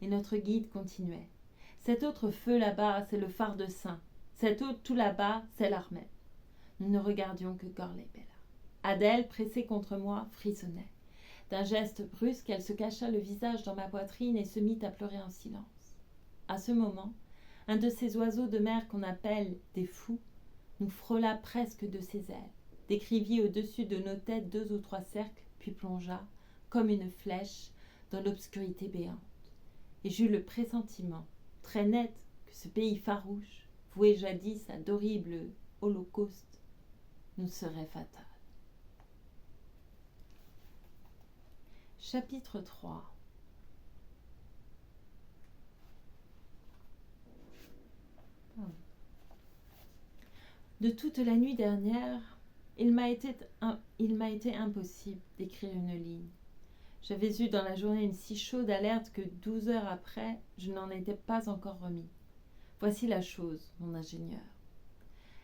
Et notre guide continuait. « Cet autre feu là-bas, c'est le phare de Saint. Cet autre tout là-bas, c'est l'Armène. » Nous ne regardions que Gorlebella. Adèle, pressée contre moi, frissonnait. D'un geste brusque, elle se cacha le visage dans ma poitrine et se mit à pleurer en silence. À ce moment, un de ces oiseaux de mer qu'on appelle des fous nous frôla presque de ses ailes, décrivit au-dessus de nos têtes 2 ou 3 cercles, puis plongea, comme une flèche, dans l'obscurité béante. Et j'eus le pressentiment, très net, que ce pays farouche, voué jadis à d'horribles holocaustes, nous serait fatal. Chapitre 3. De toute la nuit dernière, il m'a été impossible d'écrire une ligne. J'avais eu dans la journée une si chaude alerte que 12 heures après, je n'en étais pas encore remis. Voici la chose, mon ingénieur.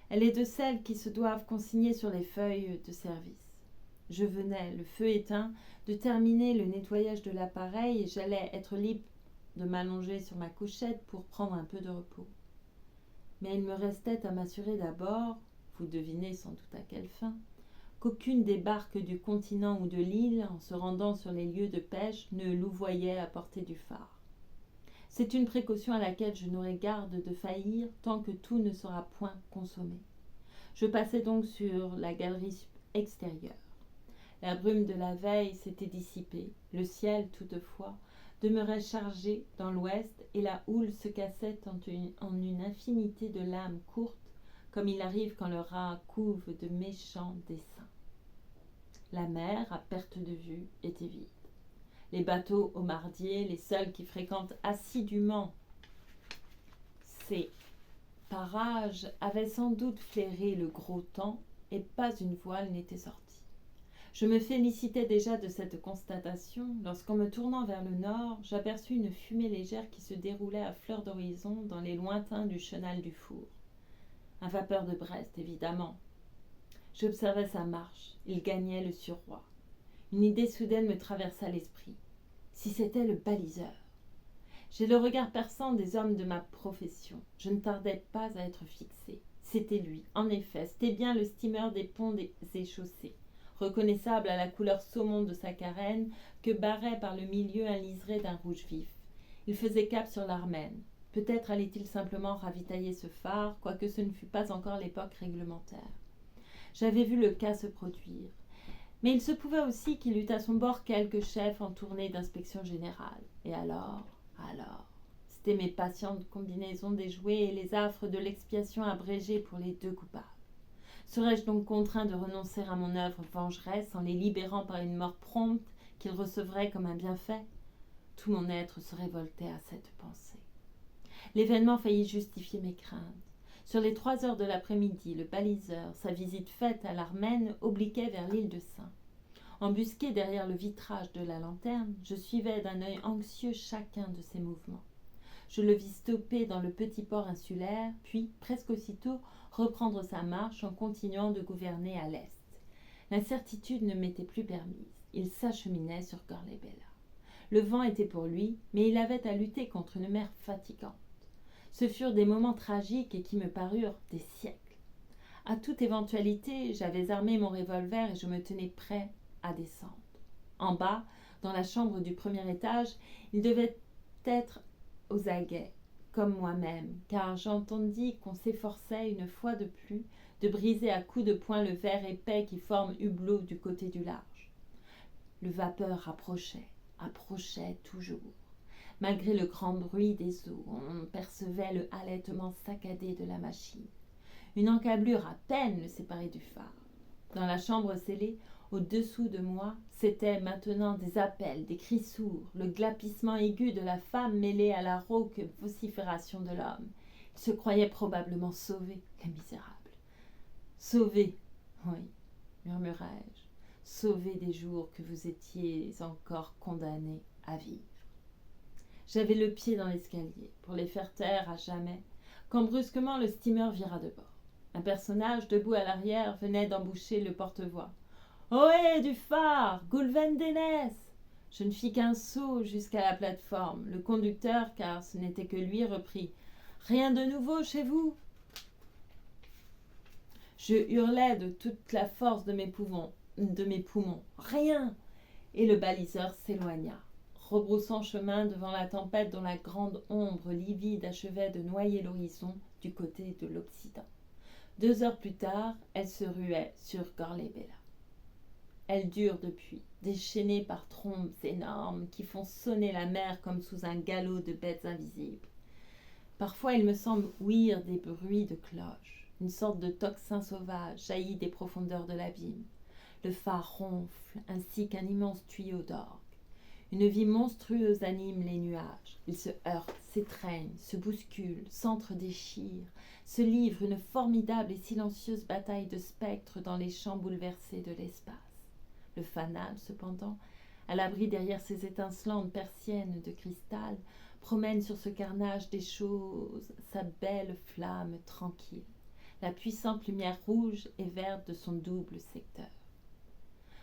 Elle est de celles qui se doivent consigner sur les feuilles de service. Je venais, le feu éteint, de terminer le nettoyage de l'appareil et j'allais être libre de m'allonger sur ma couchette pour prendre un peu de repos. Mais il me restait à m'assurer d'abord, vous devinez sans doute à quelle fin, qu'aucune des barques du continent ou de l'île, en se rendant sur les lieux de pêche, ne louvoyait à portée du phare. C'est une précaution à laquelle je n'aurai garde de faillir tant que tout ne sera point consommé. Je passai donc sur la galerie extérieure. La brume de la veille s'était dissipée, le ciel, toutefois, demeurait chargé dans l'ouest et la houle se cassait en une infinité de lames courtes, comme il arrive quand le rat couve de méchants desseins. La mer, à perte de vue, était vide. Les bateaux homardiers, les seuls qui fréquentent assidûment ces parages, avaient sans doute flairé le gros temps et pas une voile n'était sortie. Je me félicitais déjà de cette constatation lorsqu'en me tournant vers le nord, j'aperçus une fumée légère qui se déroulait à fleur d'horizon dans les lointains du chenal du four. Un vapeur de Brest, évidemment. J'observais sa marche, il gagnait le Suroît. Une idée soudaine me traversa l'esprit. Si c'était le baliseur. J'ai le regard perçant des hommes de ma profession. Je ne tardais pas à être fixé. C'était lui, en effet, c'était bien le steamer des ponts et chaussées, reconnaissable à la couleur saumon de sa carène, que barrait par le milieu un liseré d'un rouge vif. Il faisait cap sur l'Armène. Peut-être allait-il simplement ravitailler ce phare, quoique ce ne fût pas encore l'époque réglementaire. J'avais vu le cas se produire. Mais il se pouvait aussi qu'il eût à son bord quelques chefs en tournée d'inspection générale. Et alors, c'était mes patientes combinaisons des jouets et les affres de l'expiation abrégée pour les 2 coupables. Serais-je donc contraint de renoncer à mon œuvre vengeresse en les libérant par une mort prompte qu'ils recevraient comme un bienfait ? Tout mon être se révoltait à cette pensée. L'événement faillit justifier mes craintes. Sur les 3 heures de l'après-midi, le baliseur, sa visite faite à l'Armène, obliquait vers l'île de Saint. Embusqué derrière le vitrage de la lanterne, je suivais d'un œil anxieux chacun de ses mouvements. Je le vis stopper dans le petit port insulaire, puis, presque aussitôt, reprendre sa marche en continuant de gouverner à l'est. L'incertitude ne m'était plus permise. Il s'acheminait sur Gorlebella. Le vent était pour lui, mais il avait à lutter contre une mer fatigante. Ce furent des moments tragiques et qui me parurent des siècles. À toute éventualité, j'avais armé mon revolver et je me tenais prêt à descendre. En bas, dans la chambre du premier étage, il devait être aux aguets. comme moi-même, car j'entendis qu'on s'efforçait une fois de plus de briser à coups de poing le verre épais qui forme hublot du côté du large. Le vapeur approchait toujours. Malgré le grand bruit des eaux, on percevait le halètement saccadé de la machine. Une encablure à peine le séparait du phare. Dans la chambre scellée, au-dessous de moi, c'étaient maintenant des appels, des cris sourds, le glapissement aigu de la femme mêlé à la rauque vocifération de l'homme. Il se croyait probablement sauvé, le misérable. Sauvé, oui, murmurai-je, sauvé des jours que vous étiez encore condamné à vivre. J'avais le pied dans l'escalier, pour les faire taire à jamais, quand brusquement le steamer vira de bord. Un personnage debout à l'arrière venait d'emboucher le porte-voix. « Ohé, du phare, Goulven Dénès !» Je ne fis qu'un saut jusqu'à la plateforme. Le conducteur, car ce n'était que lui, reprit. « Rien de nouveau chez vous ?» Je hurlai de toute la force de mes poumons. « Rien !» Et le baliseur s'éloigna, rebroussant chemin devant la tempête dont la grande ombre livide achevait de noyer l'horizon du côté de l'Occident. 2 heures plus tard, elle se ruait sur Gorlebella. Elle dure depuis, déchaînée par trombes énormes qui font sonner la mer comme sous un galop de bêtes invisibles. Parfois, il me semble ouïr des bruits de cloches. Une sorte de tocsin sauvage jaillit des profondeurs de l'abîme. Le phare ronfle ainsi qu'un immense tuyau d'orgue. Une vie monstrueuse anime les nuages. Ils se heurtent, s'étreignent, se bousculent, s'entre-déchirent, se livrent une formidable et silencieuse bataille de spectres dans les champs bouleversés de l'espace. Le fanal, cependant, à l'abri derrière ses étincelantes persiennes de cristal, promène sur ce carnage des choses sa belle flamme tranquille, la puissante lumière rouge et verte de son double secteur.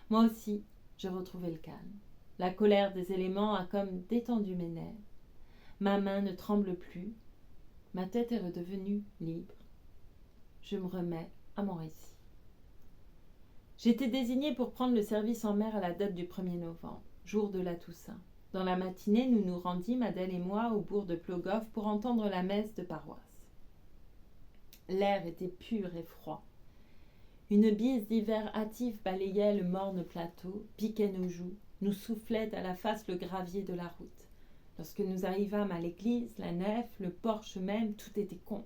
Moi aussi, je retrouvai le calme. La colère des éléments a comme détendu mes nerfs. Ma main ne tremble plus. Ma tête est redevenue libre. Je me remets à mon récit. J'étais désignée pour prendre le service en mer à la date du 1er novembre, jour de la Toussaint. Dans la matinée, nous nous rendîmes, Adèle et moi, au bourg de Plogoff pour entendre la messe de paroisse. L'air était pur et froid. Une bise d'hiver hâtif balayait le morne plateau, piquait nos joues, nous soufflait à la face le gravier de la route. Lorsque nous arrivâmes à l'église, la nef, le porche même, tout était comble.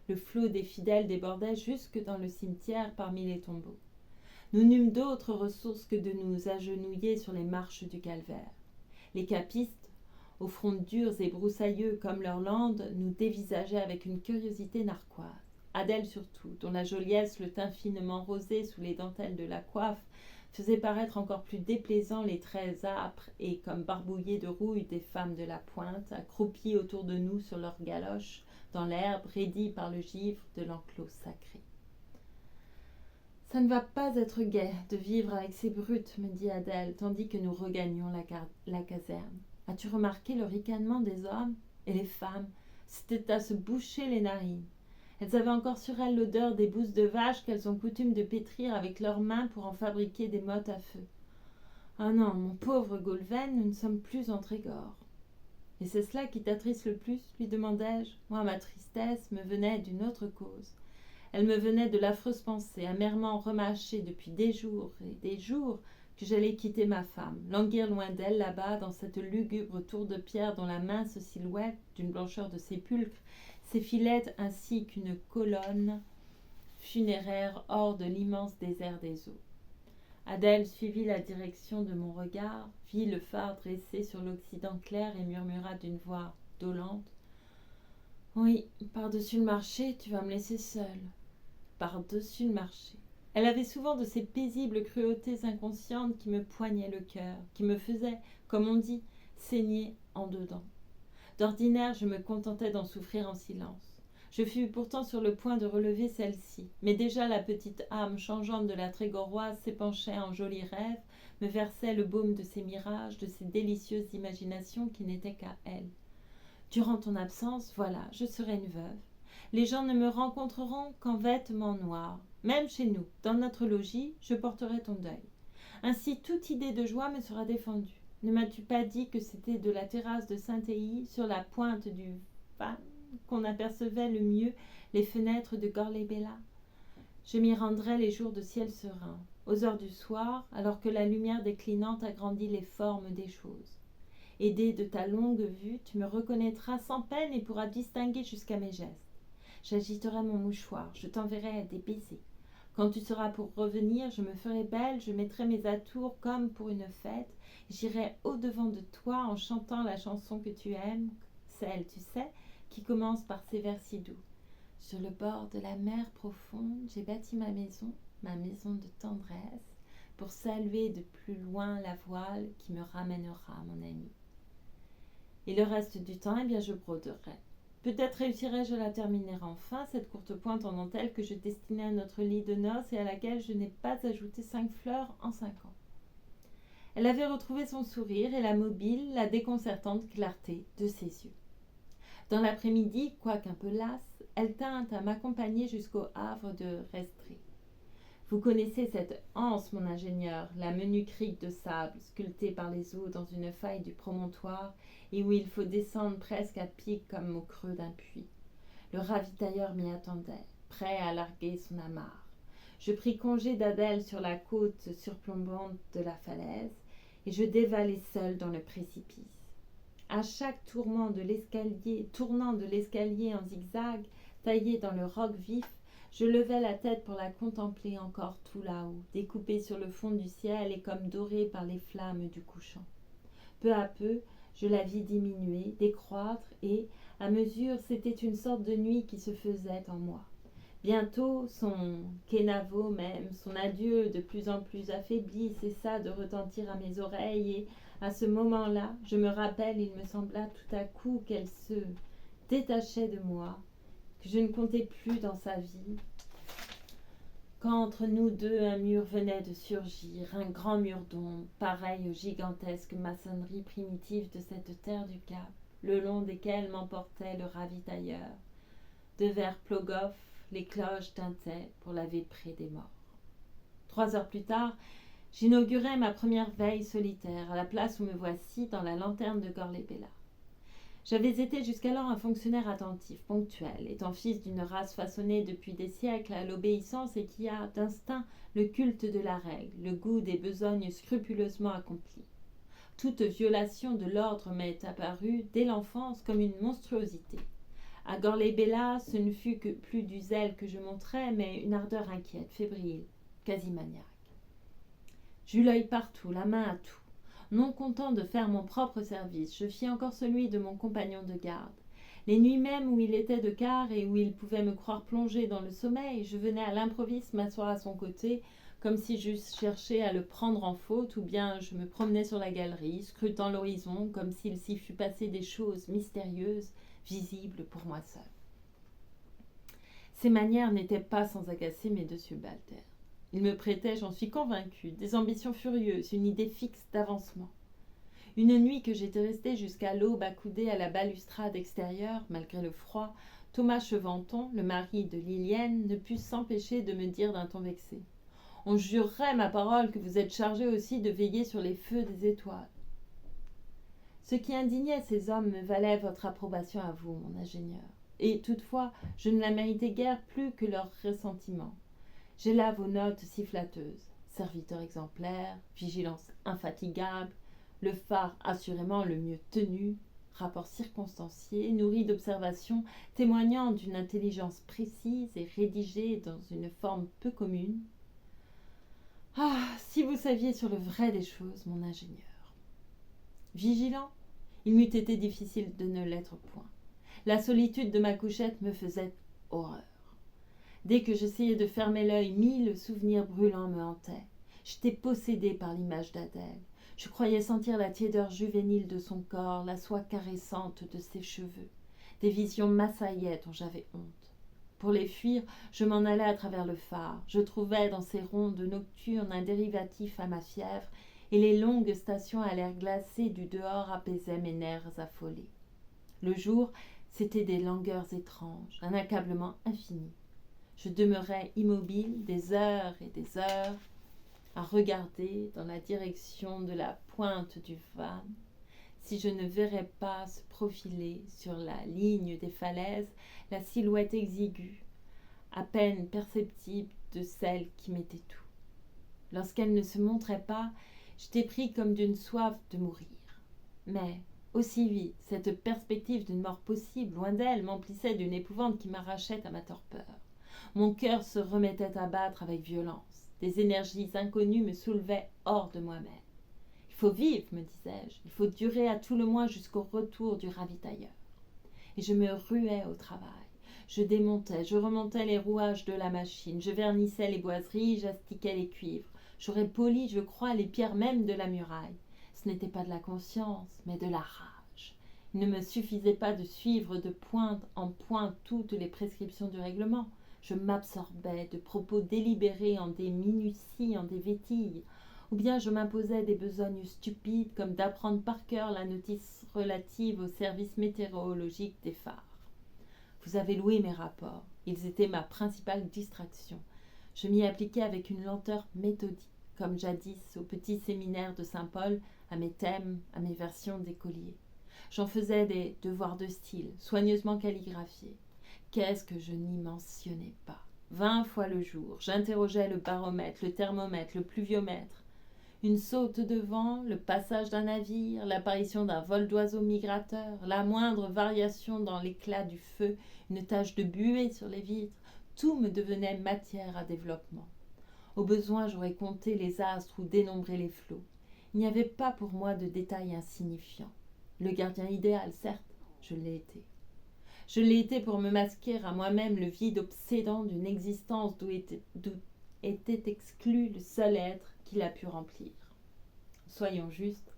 Le flot des fidèles débordait jusque dans le cimetière parmi les tombeaux. Nous n'eûmes d'autre ressource que de nous agenouiller sur les marches du calvaire. Les capistes, aux fronts durs et broussailleux comme leur lande, nous dévisageaient avec une curiosité narquoise. Adèle surtout, dont la joliesse, le teint finement rosé sous les dentelles de la coiffe, faisait paraître encore plus déplaisants les traits âpres et comme barbouillés de rouille des femmes de la pointe, accroupies autour de nous sur leurs galoches, dans l'herbe raidie par le givre de l'enclos sacré. « Ça ne va pas être gai de vivre avec ces brutes, me dit Adèle, tandis que nous regagnions la caserne. As-tu remarqué le ricanement des hommes et les femmes? C'était à se boucher les narines. Elles avaient encore sur elles l'odeur des bousses de vache qu'elles ont coutume de pétrir avec leurs mains pour en fabriquer des mottes à feu. Ah non, mon pauvre Goulven, nous ne sommes plus en Trégor. Et c'est cela qui t'attriste le plus, lui demandai-je. Moi, ma tristesse me venait d'une autre cause. Elle me venait de l'affreuse pensée, amèrement remâchée depuis des jours et des jours, que j'allais quitter ma femme, languir loin d'elle là-bas, dans cette lugubre tour de pierre dont la mince silhouette, d'une blancheur de sépulcre, s'effilait ainsi qu'une colonne funéraire hors de l'immense désert des eaux. Adèle suivit la direction de mon regard, vit le phare dressé sur l'occident clair et murmura d'une voix dolente. « Oui, par-dessus le marché, tu vas me laisser seule. » Par-dessus le marché. Elle avait souvent de ces paisibles cruautés inconscientes qui me poignaient le cœur, qui me faisaient, comme on dit, saigner en dedans. D'ordinaire, je me contentais d'en souffrir en silence. Je fus pourtant sur le point de relever celle-ci, mais déjà la petite âme changeante de la Trégoroise s'épanchait en jolis rêves, me versait le baume de ses mirages, de ses délicieuses imaginations qui n'étaient qu'à elle. Durant ton absence, voilà, je serai une veuve. Les gens ne me rencontreront qu'en vêtements noirs. Même chez nous, dans notre logis, je porterai ton deuil. Ainsi, toute idée de joie me sera défendue. Ne m'as-tu pas dit que c'était de la terrasse de Saint-Élie, sur la pointe du Van, qu'on apercevait le mieux les fenêtres de Gorlebella. Je m'y rendrai les jours de ciel serein, aux heures du soir, alors que la lumière déclinante agrandit les formes des choses. Aidé de ta longue vue, tu me reconnaîtras sans peine et pourras distinguer jusqu'à mes gestes. J'agiterai mon mouchoir, je t'enverrai des baisers. Quand tu seras pour revenir, je me ferai belle, je mettrai mes atours comme pour une fête. J'irai au-devant de toi en chantant la chanson que tu aimes, celle, tu sais, qui commence par ces vers si doux. Sur le bord de la mer profonde, j'ai bâti ma maison de tendresse, pour saluer de plus loin la voile qui me ramènera, mon ami. Et le reste du temps, eh bien, je broderai. Peut-être réussirai-je à la terminer enfin, cette courte pointe en dentelle que je destinais à notre lit de noces et à laquelle je n'ai pas ajouté 5 fleurs en 5 ans. Elle avait retrouvé son sourire et la mobile, la déconcertante clarté de ses yeux. Dans l'après-midi, quoiqu'un peu lasse, elle tint à m'accompagner jusqu'au havre de Restré. Vous connaissez cette anse, mon ingénieur, la menue crique de sable sculptée par les eaux dans une faille du promontoire et où il faut descendre presque à pic comme au creux d'un puits. Le ravitailleur m'y attendait, prêt à larguer son amarre. Je pris congé d'Adèle sur la côte surplombante de la falaise et je dévalai seul dans le précipice. À chaque tournant de l'escalier en zigzag, taillé dans le roc vif, je levai la tête pour la contempler encore tout là-haut, découpée sur le fond du ciel et comme dorée par les flammes du couchant. Peu à peu, je la vis diminuer, décroître et, à mesure, c'était une sorte de nuit qui se faisait en moi. Bientôt, son kenavo même, son adieu de plus en plus affaibli, cessa de retentir à mes oreilles et, à ce moment-là, je me rappelle, il me sembla tout à coup qu'elle se détachait de moi, que je ne comptais plus dans sa vie, qu'entre nous deux un mur venait de surgir, un grand mur d'ombre, pareil aux gigantesques maçonneries primitives de cette terre du Cap, le long desquelles m'emportait le ravitailleur. De vers Plogoff, les cloches tintaient pour la vêprée des morts. 3 heures plus tard, j'inaugurai ma première veille solitaire, à la place où me voici dans la lanterne de Gorlebella. J'avais été jusqu'alors un fonctionnaire attentif, ponctuel, étant fils d'une race façonnée depuis des siècles à l'obéissance et qui a d'instinct le culte de la règle, le goût des besognes scrupuleusement accomplies. Toute violation de l'ordre m'est apparue dès l'enfance comme une monstruosité. À Gorlebella, ce ne fut que plus du zèle que je montrais, mais une ardeur inquiète, fébrile, quasi maniaque. J'eus l'œil partout, la main à tout. Non content de faire mon propre service, je fis encore celui de mon compagnon de garde. Les nuits mêmes où il était de quart et où il pouvait me croire plongé dans le sommeil, je venais à l'improviste m'asseoir à son côté, comme si j'eusse cherché à le prendre en faute, ou bien je me promenais sur la galerie, scrutant l'horizon, comme s'il s'y fût passé des choses mystérieuses, visibles pour moi seul. Ses manières n'étaient pas sans agacer mes deux subalternes. Il me prêtait, j'en suis convaincue, des ambitions furieuses, une idée fixe d'avancement. Une nuit que j'étais restée jusqu'à l'aube accoudée à la balustrade extérieure, malgré le froid, Thomas Cheventon, le mari de Lilienne, ne put s'empêcher de me dire d'un ton vexé. « On jurerait, ma parole, que vous êtes chargé aussi de veiller sur les feux des étoiles. » Ce qui indignait ces hommes me valait votre approbation à vous, mon ingénieur. Et toutefois, je ne la méritais guère plus que leur ressentiment. J'ai là vos notes si flatteuses. Serviteur exemplaire, vigilance infatigable, le phare assurément le mieux tenu, rapport circonstancié, nourri d'observations témoignant d'une intelligence précise et rédigée dans une forme peu commune. Ah, si vous saviez sur le vrai des choses, mon ingénieur. Vigilant, il m'eût été difficile de ne l'être point. La solitude de ma couchette me faisait horreur. Dès que j'essayais de fermer l'œil, 1000 souvenirs brûlants me hantaient. J'étais possédée par l'image d'Adèle. Je croyais sentir la tiédeur juvénile de son corps, la soie caressante de ses cheveux. Des visions m'assaillaient dont j'avais honte. Pour les fuir, je m'en allais à travers le phare. Je trouvais dans ces rondes nocturnes un dérivatif à ma fièvre, et les longues stations à l'air glacé du dehors apaisaient mes nerfs affolés. Le jour, c'était des langueurs étranges, un accablement infini. Je demeurais immobile des heures et des heures à regarder dans la direction de la pointe du Van, si je ne verrais pas se profiler sur la ligne des falaises la silhouette exiguë, à peine perceptible de celle qui m'était tout. Lorsqu'elle ne se montrait pas, j'étais pris comme d'une soif de mourir. Mais, aussi vite, cette perspective d'une mort possible, loin d'elle, m'emplissait d'une épouvante qui m'arrachait à ma torpeur. Mon cœur se remettait à battre avec violence. Des énergies inconnues me soulevaient hors de moi-même. Il faut vivre, me disais-je, il faut durer à tout le moins jusqu'au retour du ravitailleur. Et je me ruais au travail. Je démontais, je remontais les rouages de la machine, je vernissais les boiseries, j'astiquais les cuivres. J'aurais poli, je crois, les pierres même de la muraille. Ce n'était pas de la conscience, mais de la rage. Il ne me suffisait pas de suivre de pointe en pointe toutes les prescriptions du règlement. Je m'absorbais de propos délibérés en des minuties, en des vétilles. Ou bien je m'imposais des besognes stupides comme d'apprendre par cœur la notice relative au service météorologique des phares. Vous avez loué mes rapports. Ils étaient ma principale distraction. Je m'y appliquais avec une lenteur méthodique, comme jadis au petit séminaire de Saint-Paul, à mes thèmes, à mes versions d'écolier. J'en faisais des devoirs de style, soigneusement calligraphiés. Qu'est-ce que je n'y mentionnais pas? 20 fois le jour, j'interrogeais le baromètre, le thermomètre, le pluviomètre. Une saute de vent, le passage d'un navire, l'apparition d'un vol d'oiseaux migrateurs, la moindre variation dans l'éclat du feu, une tache de buée sur les vitres, tout me devenait matière à développement. Au besoin, j'aurais compté les astres ou dénombré les flots. Il n'y avait pas pour moi de détails insignifiants. Le gardien idéal, certes, je l'ai été. Je l'ai été pour me masquer à moi-même le vide obsédant d'une existence d'où était exclu le seul être qui l'a pu remplir. Soyons justes,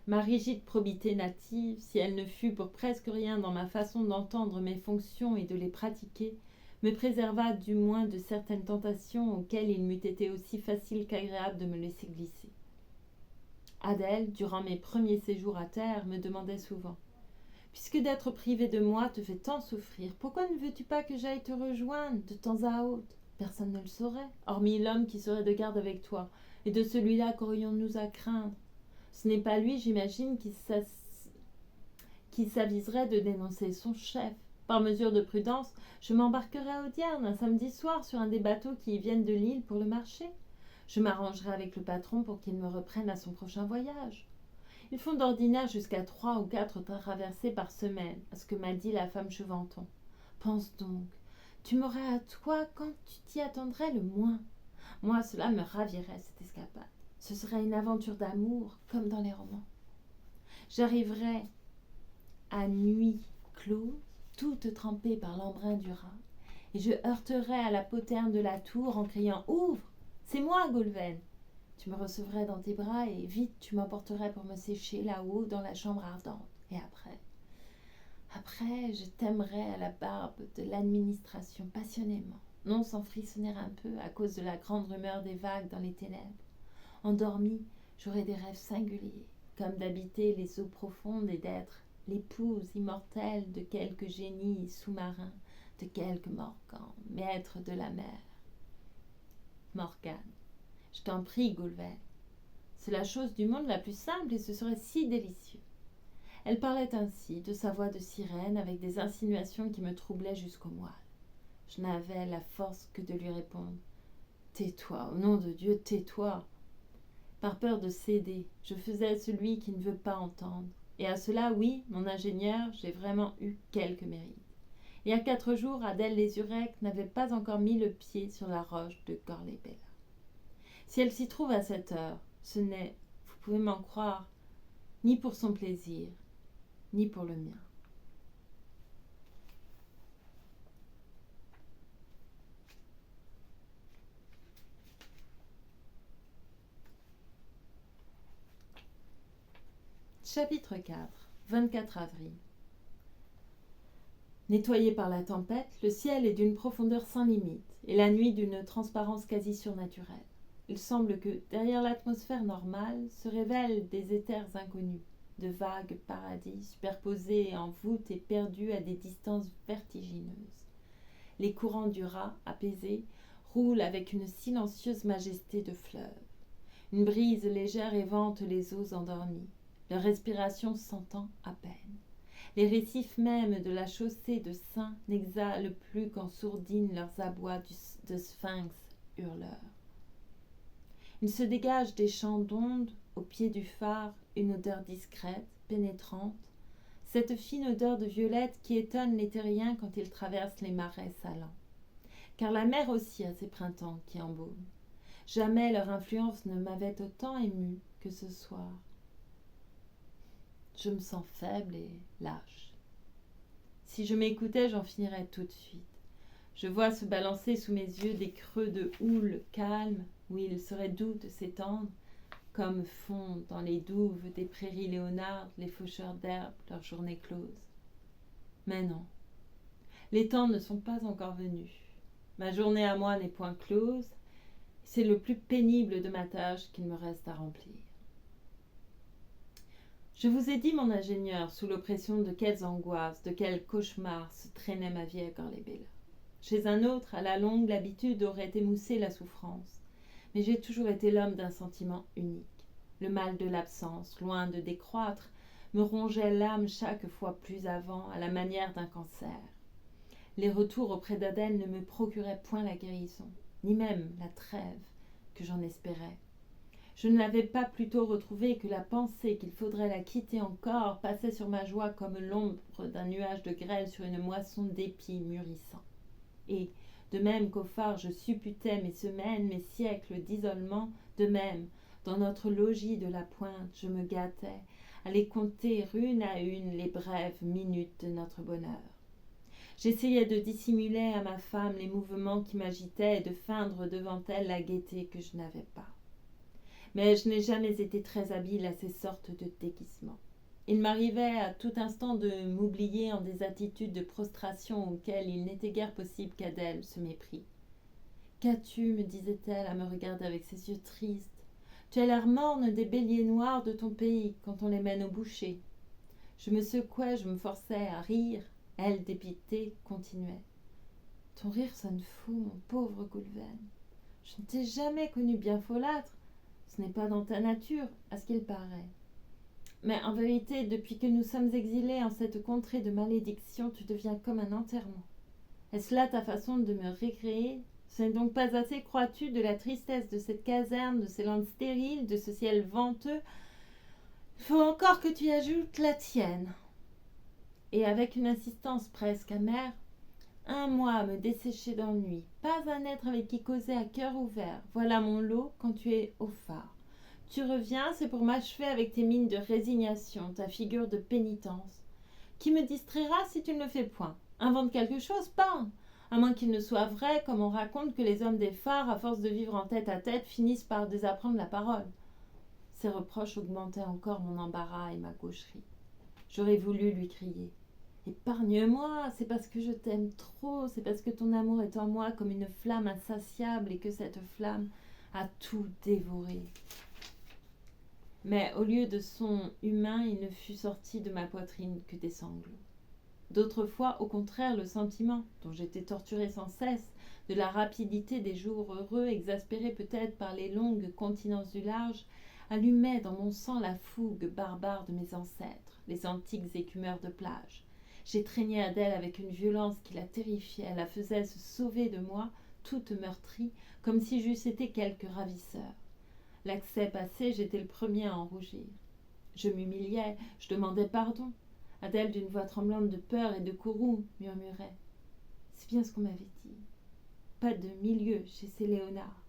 ma rigide probité native, si elle ne fut pour presque rien dans ma façon d'entendre mes fonctions et de les pratiquer, me préserva du moins de certaines tentations auxquelles il m'eût été aussi facile qu'agréable de me laisser glisser. Adèle, durant mes premiers séjours à terre, me demandait souvent « Puisque d'être privé de moi te fait tant souffrir, pourquoi ne veux-tu pas que j'aille te rejoindre de temps à autre ? Personne ne le saurait, hormis l'homme qui serait de garde avec toi, et de celui-là qu'aurions-nous à craindre ? Ce n'est pas lui, j'imagine, qui s'aviserait de dénoncer son chef. Par mesure de prudence, je m'embarquerai à Audierne un samedi soir sur un des bateaux qui viennent de l'île pour le marché. Je m'arrangerai avec le patron pour qu'il me reprenne à son prochain voyage. Ils font d'ordinaire jusqu'à 3 ou 4 traversées par semaine, à ce que m'a dit la femme Chevanton. Pense donc, tu m'aurais à toi quand tu t'y attendrais le moins. Moi, cela me ravirait, cette escapade. Ce serait une aventure d'amour, comme dans les romans. J'arriverais à nuit close, toute trempée par l'embrun du Rhin, et je heurterais à la poterne de la tour en criant « Ouvre, c'est moi, Goulven !» Tu me recevrais dans tes bras et vite tu m'emporterais pour me sécher là-haut dans la chambre ardente. Et après, je t'aimerais à la barbe de l'administration passionnément, non sans frissonner un peu à cause de la grande rumeur des vagues dans les ténèbres. Endormie, j'aurais des rêves singuliers, comme d'habiter les eaux profondes et d'être l'épouse immortelle de quelque génie sous-marin, de quelque Morgan, maître de la mer. Morgane. Je t'en prie, Goulven. C'est la chose du monde la plus simple et ce serait si délicieux. Elle parlait ainsi, de sa voix de sirène, avec des insinuations qui me troublaient jusqu'au moelle. Je n'avais la force que de lui répondre « Tais-toi, au nom de Dieu, tais-toi !» Par peur de céder, je faisais celui qui ne veut pas entendre. Et à cela, oui, mon ingénieur, j'ai vraiment eu quelques mérites. Il y a 4 jours, Adèle Lézurec n'avait pas encore mis le pied sur la roche de Corlebella. Si elle s'y trouve à cette heure, ce n'est, vous pouvez m'en croire, ni pour son plaisir, ni pour le mien. Chapitre 4, 24 avril. Nettoyé par la tempête, le ciel est d'une profondeur sans limite et la nuit d'une transparence quasi surnaturelle. Il semble que, derrière l'atmosphère normale, se révèlent des éthers inconnus, de vagues paradis superposés en voûtes et perdus à des distances vertigineuses. Les courants du Rhin, apaisés, roulent avec une silencieuse majesté de fleuve. Une brise légère évente les eaux endormies. leur respiration s'entend à peine. Les récifs même de la chaussée de Saint n'exhalent plus qu'en sourdine leurs abois de sphinx hurleurs. Il se dégage des champs d'ondes, au pied du phare, une odeur discrète, pénétrante, cette fine odeur de violette qui étonne les terriens quand ils traversent les marais salants. Car la mer aussi a ses printemps qui embaument. Jamais leur influence ne m'avait autant émue que ce soir. Je me sens faible et lâche. Si je m'écoutais, j'en finirais tout de suite. Je vois se balancer sous mes yeux des creux de houle calmes où il serait doux de s'étendre, comme font dans les douves des prairies léonardes les faucheurs d'herbe leur journée close. Mais non, les temps ne sont pas encore venus. Ma journée à moi n'est point close, c'est le plus pénible de ma tâche qu'il me reste à remplir. Je vous ai dit, mon ingénieur, sous l'oppression de quelles angoisses, de quels cauchemars se traînait ma vie à Gorlébella. Chez un autre, à la longue, l'habitude aurait émoussé la souffrance. Mais j'ai toujours été l'homme d'un sentiment unique. Le mal de l'absence, loin de décroître, me rongeait l'âme chaque fois plus avant, à la manière d'un cancer. Les retours auprès d'Adèle ne me procuraient point la guérison, ni même la trêve que j'en espérais. Je ne l'avais pas plutôt retrouvée que la pensée qu'il faudrait la quitter encore passait sur ma joie comme l'ombre d'un nuage de grêle sur une moisson d'épis mûrissants. Et, de même qu'au phare je supputais mes semaines, mes siècles d'isolement, de même, dans notre logis de la Pointe, je me gâtais à les compter une à une les brèves minutes de notre bonheur. J'essayais de dissimuler à ma femme les mouvements qui m'agitaient et de feindre devant elle la gaieté que je n'avais pas. Mais je n'ai jamais été très habile à ces sortes de déguisements. Il m'arrivait à tout instant de m'oublier en des attitudes de prostration auxquelles il n'était guère possible qu'Adèle se méprit. « Qu'as-tu » me disait-elle à me regarder avec ses yeux tristes. « Tu as l'air morne des béliers noirs de ton pays quand on les mène au boucher. » Je me secouais, je me forçais à rire. Elle, dépitée, continuait. « Ton rire sonne fou, mon pauvre Goulven. Je ne t'ai jamais connu bien folâtre. Ce n'est pas dans ta nature, à ce qu'il paraît. Mais en vérité, depuis que nous sommes exilés en cette contrée de malédiction, tu deviens comme un enterrement. Est-ce là ta façon de me récréer? Ce n'est donc pas assez, crois-tu, de la tristesse de cette caserne, de ces landes stériles, de ce ciel venteux? Il faut encore que tu y ajoutes la tienne. » Et avec une insistance presque amère, « Un mois à me dessécher d'ennui, pas un être avec qui causer à cœur ouvert. Voilà mon lot quand tu es au phare. Tu reviens, c'est pour m'achever avec tes mines de résignation, ta figure de pénitence. Qui me distraira si tu ne le fais point? Invente quelque chose, pas, à moins qu'il ne soit vrai, comme on raconte que les hommes des phares, à force de vivre en tête à tête, finissent par désapprendre la parole. » Ces reproches augmentaient encore mon embarras et ma gaucherie. J'aurais voulu lui crier. « Épargne-moi, c'est parce que je t'aime trop, c'est parce que ton amour est en moi comme une flamme insatiable et que cette flamme a tout dévoré. » Mais au lieu de son humain, il ne fut sorti de ma poitrine que des sanglots. D'autres fois, au contraire, le sentiment, dont j'étais torturée sans cesse, de la rapidité des jours heureux, exaspéré peut-être par les longues continences du large, allumait dans mon sang la fougue barbare de mes ancêtres, les antiques écumeurs de plage. J'étreignais Adèle avec une violence qui la terrifiait, la faisait se sauver de moi, toute meurtrie, comme si j'eusse été quelque ravisseur. L'accès passé, j'étais le premier à en rougir. Je m'humiliais, je demandais pardon. Adèle, d'une voix tremblante de peur et de courroux, murmurait. C'est bien ce qu'on m'avait dit. Pas de milieu chez ces Léonards.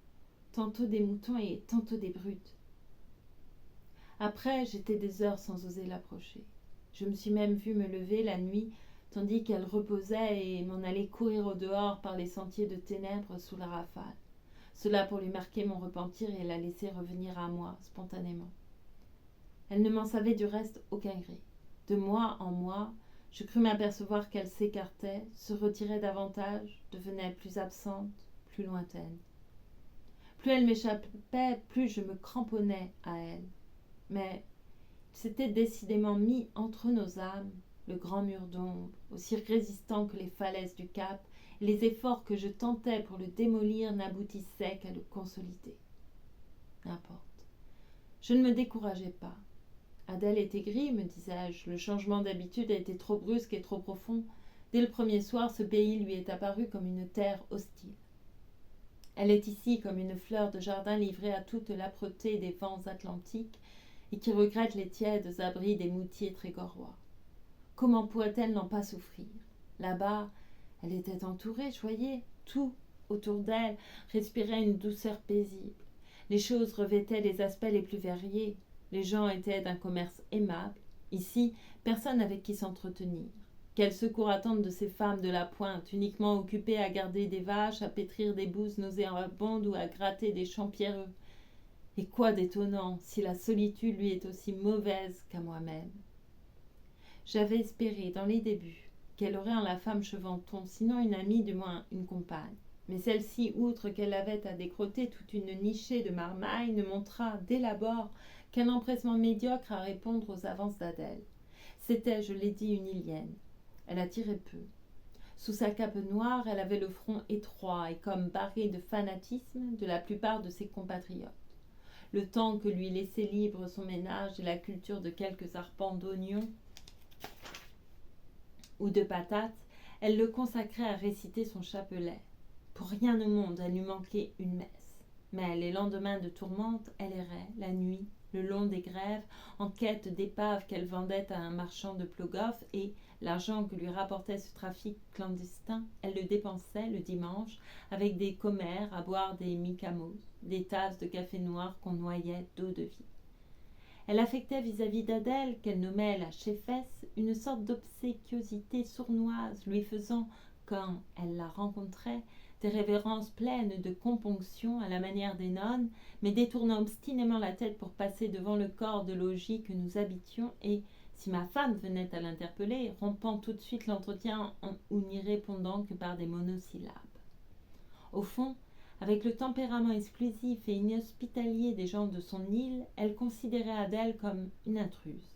Tantôt des moutons et tantôt des brutes. Après, j'étais des heures sans oser l'approcher. Je me suis même vue me lever la nuit, tandis qu'elle reposait, et m'en aller courir au dehors par les sentiers de ténèbres sous la rafale. Cela pour lui marquer mon repentir et la laisser revenir à moi spontanément. Elle ne m'en savait du reste aucun gré. De mois en mois, je crus m'apercevoir qu'elle s'écartait, se retirait davantage, devenait plus absente, plus lointaine. Plus elle m'échappait, plus je me cramponnais à elle. Mais il s'était décidément mis entre nos âmes, le grand mur d'ombre, aussi résistant que les falaises du Cap, et les efforts que je tentais pour le démolir n'aboutissaient qu'à le consolider. N'importe. Je ne me décourageais pas. Adèle est aigrie, me disais-je. Le changement d'habitude a été trop brusque et trop profond. Dès le premier soir, ce pays lui est apparu comme une terre hostile. Elle est ici comme une fleur de jardin livrée à toute l'âpreté des vents atlantiques et qui regrette les tièdes abris des moutiers trégorrois. Comment pourrait-elle n'en pas souffrir? Là-bas, elle était entourée, choyée, tout autour d'elle respirait une douceur paisible. Les choses revêtaient les aspects les plus variés. Les gens étaient d'un commerce aimable. Ici, personne avec qui s'entretenir. Quel secours attendre de ces femmes de la pointe, uniquement occupées à garder des vaches, à pétrir des bouses nauséabondes ou à gratter des champs pierreux? Et quoi d'étonnant si la solitude lui est aussi mauvaise qu'à moi-même? J'avais espéré, dans les débuts, qu'elle aurait en la femme Cheventon, sinon une amie, du moins une compagne. Mais celle-ci, outre qu'elle avait à décrotter toute une nichée de marmaille, ne montra, dès l'abord, qu'un empressement médiocre à répondre aux avances d'Adèle. C'était, je l'ai dit, une Ilienne. Elle attirait peu. Sous sa cape noire, elle avait le front étroit et comme barré de fanatisme de la plupart de ses compatriotes. Le temps que lui laissait libre son ménage et la culture de quelques arpents d'oignons ou de patates, elle le consacrait à réciter son chapelet. Pour rien au monde, elle n'eût manqué une messe. Mais les lendemains de tourmente, elle errait, la nuit, le long des grèves, en quête d'épaves qu'elle vendait à un marchand de Plogoff, et l'argent que lui rapportait ce trafic clandestin, elle le dépensait le dimanche avec des commères à boire des mikamos, des tasses de café noir qu'on noyait d'eau de vie. Elle affectait vis-à-vis d'Adèle, qu'elle nommait la chefesse, une sorte d'obséquiosité sournoise, lui faisant, quand elle la rencontrait, des révérences pleines de componction à la manière des nonnes, mais détournant obstinément la tête pour passer devant le corps de logis que nous habitions, et, si ma femme venait à l'interpeller, rompant tout de suite l'entretien ou n'y répondant que par des monosyllabes. Au fond, avec le tempérament exclusif et inhospitalier des gens de son île, elle considérait Adèle comme une intruse.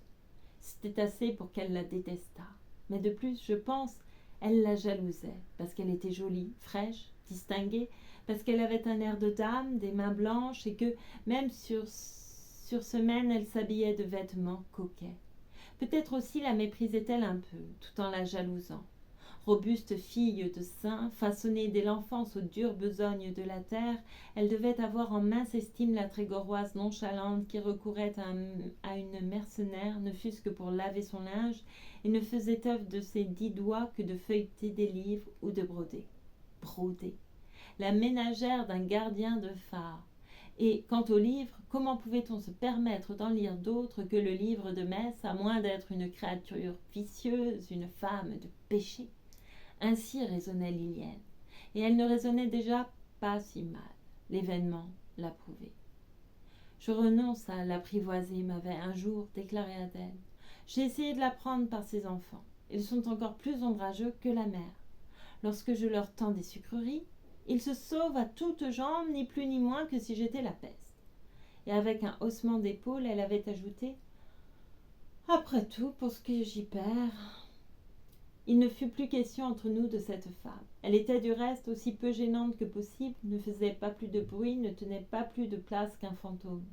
C'était assez pour qu'elle la détestât. Mais de plus, je pense, elle la jalousait, parce qu'elle était jolie, fraîche, distinguée, parce qu'elle avait un air de dame, des mains blanches, et que, même sur semaine, elle s'habillait de vêtements coquets. Peut-être aussi la méprisait-elle un peu, tout en la jalousant. Robuste fille de saint, façonnée dès l'enfance aux dures besognes de la terre, elle devait avoir en mince estime la trégorroise nonchalante qui recourait à une mercenaire, ne fût-ce que pour laver son linge, et ne faisait œuvre de ses 10 doigts que de feuilleter des livres ou de broder. Broder. La ménagère d'un gardien de phare. Et quant aux livres, comment pouvait-on se permettre d'en lire d'autres que le livre de messe, à moins d'être une créature vicieuse, une femme de péché? Ainsi raisonnait Lilienne, et elle ne raisonnait déjà pas si mal. L'événement l'approuvait. Je renonce à l'apprivoiser, m'avait un jour déclaré Adèle. J'ai essayé de la prendre par ses enfants. Ils sont encore plus ombrageux que la mère. Lorsque je leur tends des sucreries, ils se sauvent à toutes jambes, ni plus ni moins que si j'étais la peste. Et avec un haussement d'épaule, elle avait ajouté « Après tout, pour ce que j'y perds… » Il ne fut plus question entre nous de cette femme. Elle était du reste aussi peu gênante que possible, ne faisait pas plus de bruit, ne tenait pas plus de place qu'un fantôme.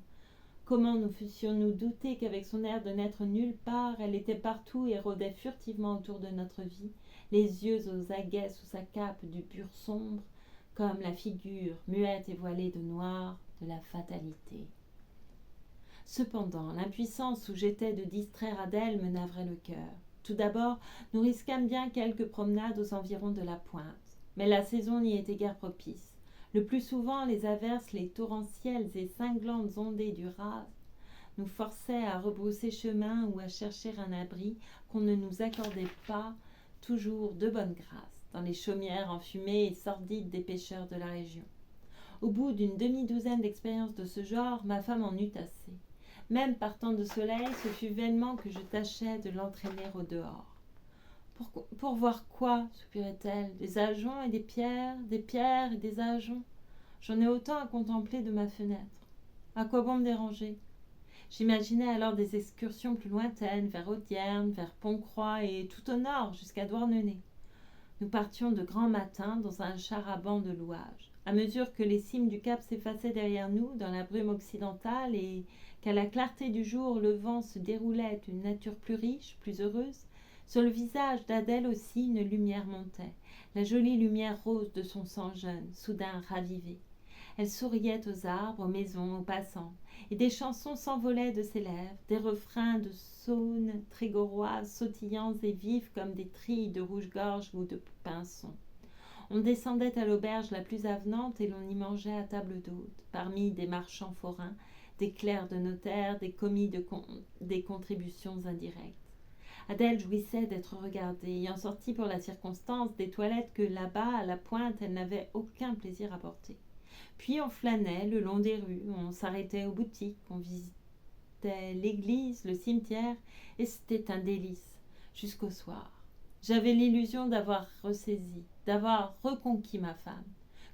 Comment nous fussions-nous doutés qu'avec son air de n'être nulle part, elle était partout et rôdait furtivement autour de notre vie, les yeux aux aguets sous sa cape du pur sombre, comme la figure, muette et voilée de noir, de la fatalité. Cependant, l'impuissance où j'étais de distraire Adèle me navrait le cœur. Tout d'abord, nous risquâmes bien quelques promenades aux environs de la pointe. Mais la saison n'y était guère propice. Le plus souvent, les averses, les torrentielles et cinglantes ondées du Raz nous forçaient à rebrousser chemin ou à chercher un abri qu'on ne nous accordait pas toujours de bonne grâce dans les chaumières enfumées et sordides des pêcheurs de la région. Au bout d'une demi-douzaine d'expériences de ce genre, ma femme en eut assez. Même par temps de soleil, ce fut vainement que je tâchais de l'entraîner au dehors. Pour voir quoi, soupirait-elle, des ajoncs et des pierres et des ajoncs. J'en ai autant à contempler de ma fenêtre. À quoi bon me déranger? J'imaginais alors des excursions plus lointaines, vers Audierne, vers Pont-Croix et tout au nord, jusqu'à Douarnenez. Nous partions de grand matin dans un char à banc de louage. À mesure que les cimes du cap s'effaçaient derrière nous dans la brume occidentale et qu'à la clarté du jour le vent se déroulait une nature plus riche, plus heureuse, sur le visage d'Adèle aussi une lumière montait, la jolie lumière rose de son sang jeune, soudain ravivée. Elle souriait aux arbres, aux maisons, aux passants, et des chansons s'envolaient de ses lèvres, des refrains de saunes trégoroises sautillants et vifs comme des trilles de rouge-gorge ou de pinsons. On descendait à l'auberge la plus avenante et l'on y mangeait à table d'hôte, parmi des marchands forains, des clercs de notaire, des commis des contributions indirectes. Adèle jouissait d'être regardée, ayant sorti pour la circonstance des toilettes que là-bas, à la pointe, elle n'avait aucun plaisir à porter. Puis on flânait le long des rues, on s'arrêtait aux boutiques, on visitait l'église, le cimetière, et c'était un délice, jusqu'au soir. J'avais l'illusion d'avoir ressaisi, d'avoir reconquis ma femme.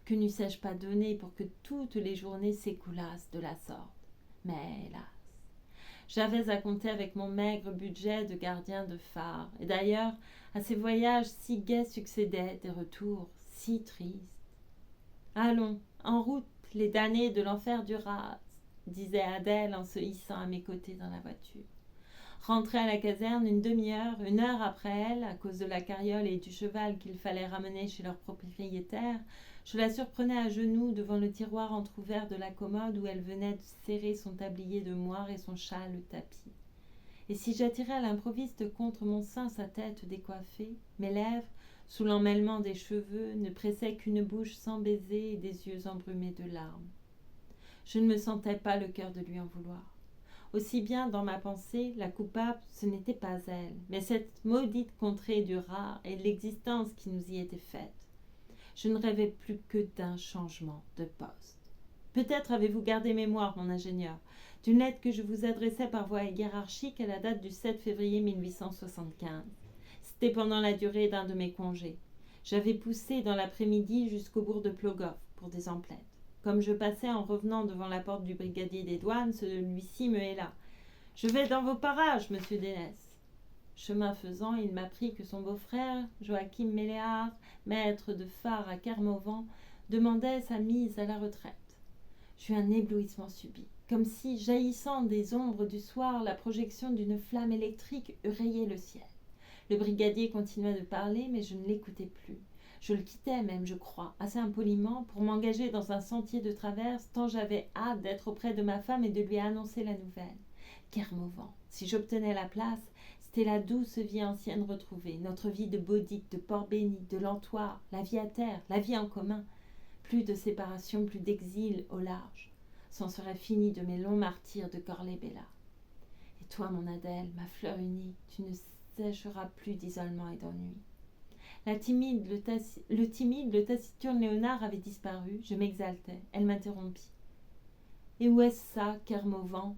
Que n'eussé-je pas donné pour que toutes les journées s'écoulassent de la sorte. Mais hélas, j'avais à compter avec mon maigre budget de gardien de phare. Et d'ailleurs, à ces voyages si gais succédaient des retours si tristes. Allons, en route, les damnés de l'enfer du Raz, disait Adèle en se hissant à mes côtés dans la voiture. Rentrée à la caserne une demi-heure, une heure après elle, à cause de la carriole et du cheval qu'il fallait ramener chez leur propriétaire, je la surprenais à genoux devant le tiroir entr'ouvert de la commode où elle venait de serrer son tablier de moire et son châle tapis. Et si j'attirais à l'improviste contre mon sein sa tête décoiffée, mes lèvres, sous l'emmêlement des cheveux, ne pressaient qu'une bouche sans baiser et des yeux embrumés de larmes. Je ne me sentais pas le cœur de lui en vouloir. Aussi bien dans ma pensée, la coupable, ce n'était pas elle, mais cette maudite contrée du Raz et l'existence qui nous y était faite. Je ne rêvais plus que d'un changement de poste. Peut-être avez-vous gardé mémoire, mon ingénieur, d'une lettre que je vous adressais par voie hiérarchique à la date du 7 février 1875. C'était pendant la durée d'un de mes congés. J'avais poussé dans l'après-midi jusqu'au bourg de Plogoff pour des emplettes. Comme je passais en revenant devant la porte du brigadier des douanes, celui-ci me héla. « Je vais dans vos parages, monsieur Dénès. » Chemin faisant, il m'apprit que son beau-frère, Joachim Méléard, maître de phare à Kermauvan, demandait sa mise à la retraite. J'eus un éblouissement subit, comme si, jaillissant des ombres du soir, la projection d'une flamme électrique eût rayé le ciel. Le brigadier continua de parler, mais je ne l'écoutais plus. Je le quittais même, je crois, assez impoliment, pour m'engager dans un sentier de traverse, tant j'avais hâte d'être auprès de ma femme et de lui annoncer la nouvelle. Kermauvan, si j'obtenais la place, c'était la douce vie ancienne retrouvée, notre vie de Baudic, de Port-Béni, de Lentoir, la vie à terre, la vie en commun. Plus de séparation, plus d'exil au large. C'en serait fini de mes longs martyrs de Corlay-Bella. Et toi, mon Adèle, ma fleur unique, tu ne sécheras plus d'isolement et d'ennui. Le timide, le taciturne Léonard avait disparu. Je m'exaltais. Elle m'interrompit. « Et où est-ce ça, Kermauvan ?»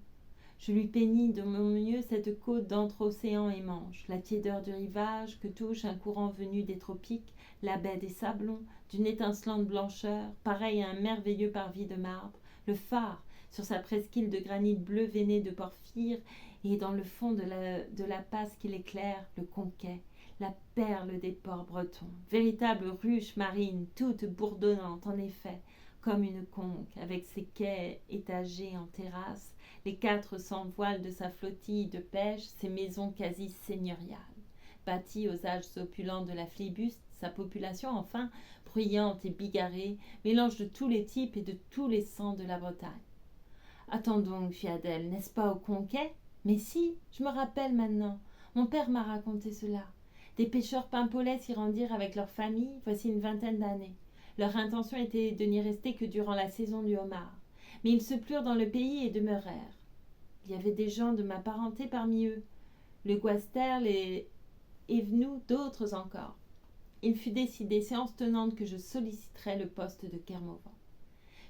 Je lui peignis de mon mieux cette côte d'entre océan et Manche, la tiédeur du rivage que touche un courant venu des tropiques, la baie des Sablons, d'une étincelante blancheur, pareil à un merveilleux parvis de marbre, le phare, sur sa presqu'île de granit bleu veiné de porphyre, et dans le fond de la passe qui l'éclaire, le Conquet, la perle des ports bretons, véritable ruche marine, toute bourdonnante en effet, comme une conque, avec ses quais étagés en terrasse, les 400 voiles de sa flottille de pêche, ses maisons quasi seigneuriales. Bâtie aux âges opulents de la flibuste, sa population, enfin, bruyante et bigarrée, mélange de tous les types et de tous les sangs de la Bretagne. Attends donc, fit Adèle, n'est-ce pas au Conquet ? Mais si, je me rappelle maintenant. Mon père m'a raconté cela. Des pêcheurs paimpolais s'y rendirent avec leur famille, voici une vingtaine d'années. Leur intention était de n'y rester que durant la saison du homard. Mais ils se plurent dans le pays et demeurèrent. Il y avait des gens de ma parenté parmi eux, le Guaster, les Evenous, d'autres encore. Il fut décidé, séance tenante, que je solliciterais le poste de Kermauvan.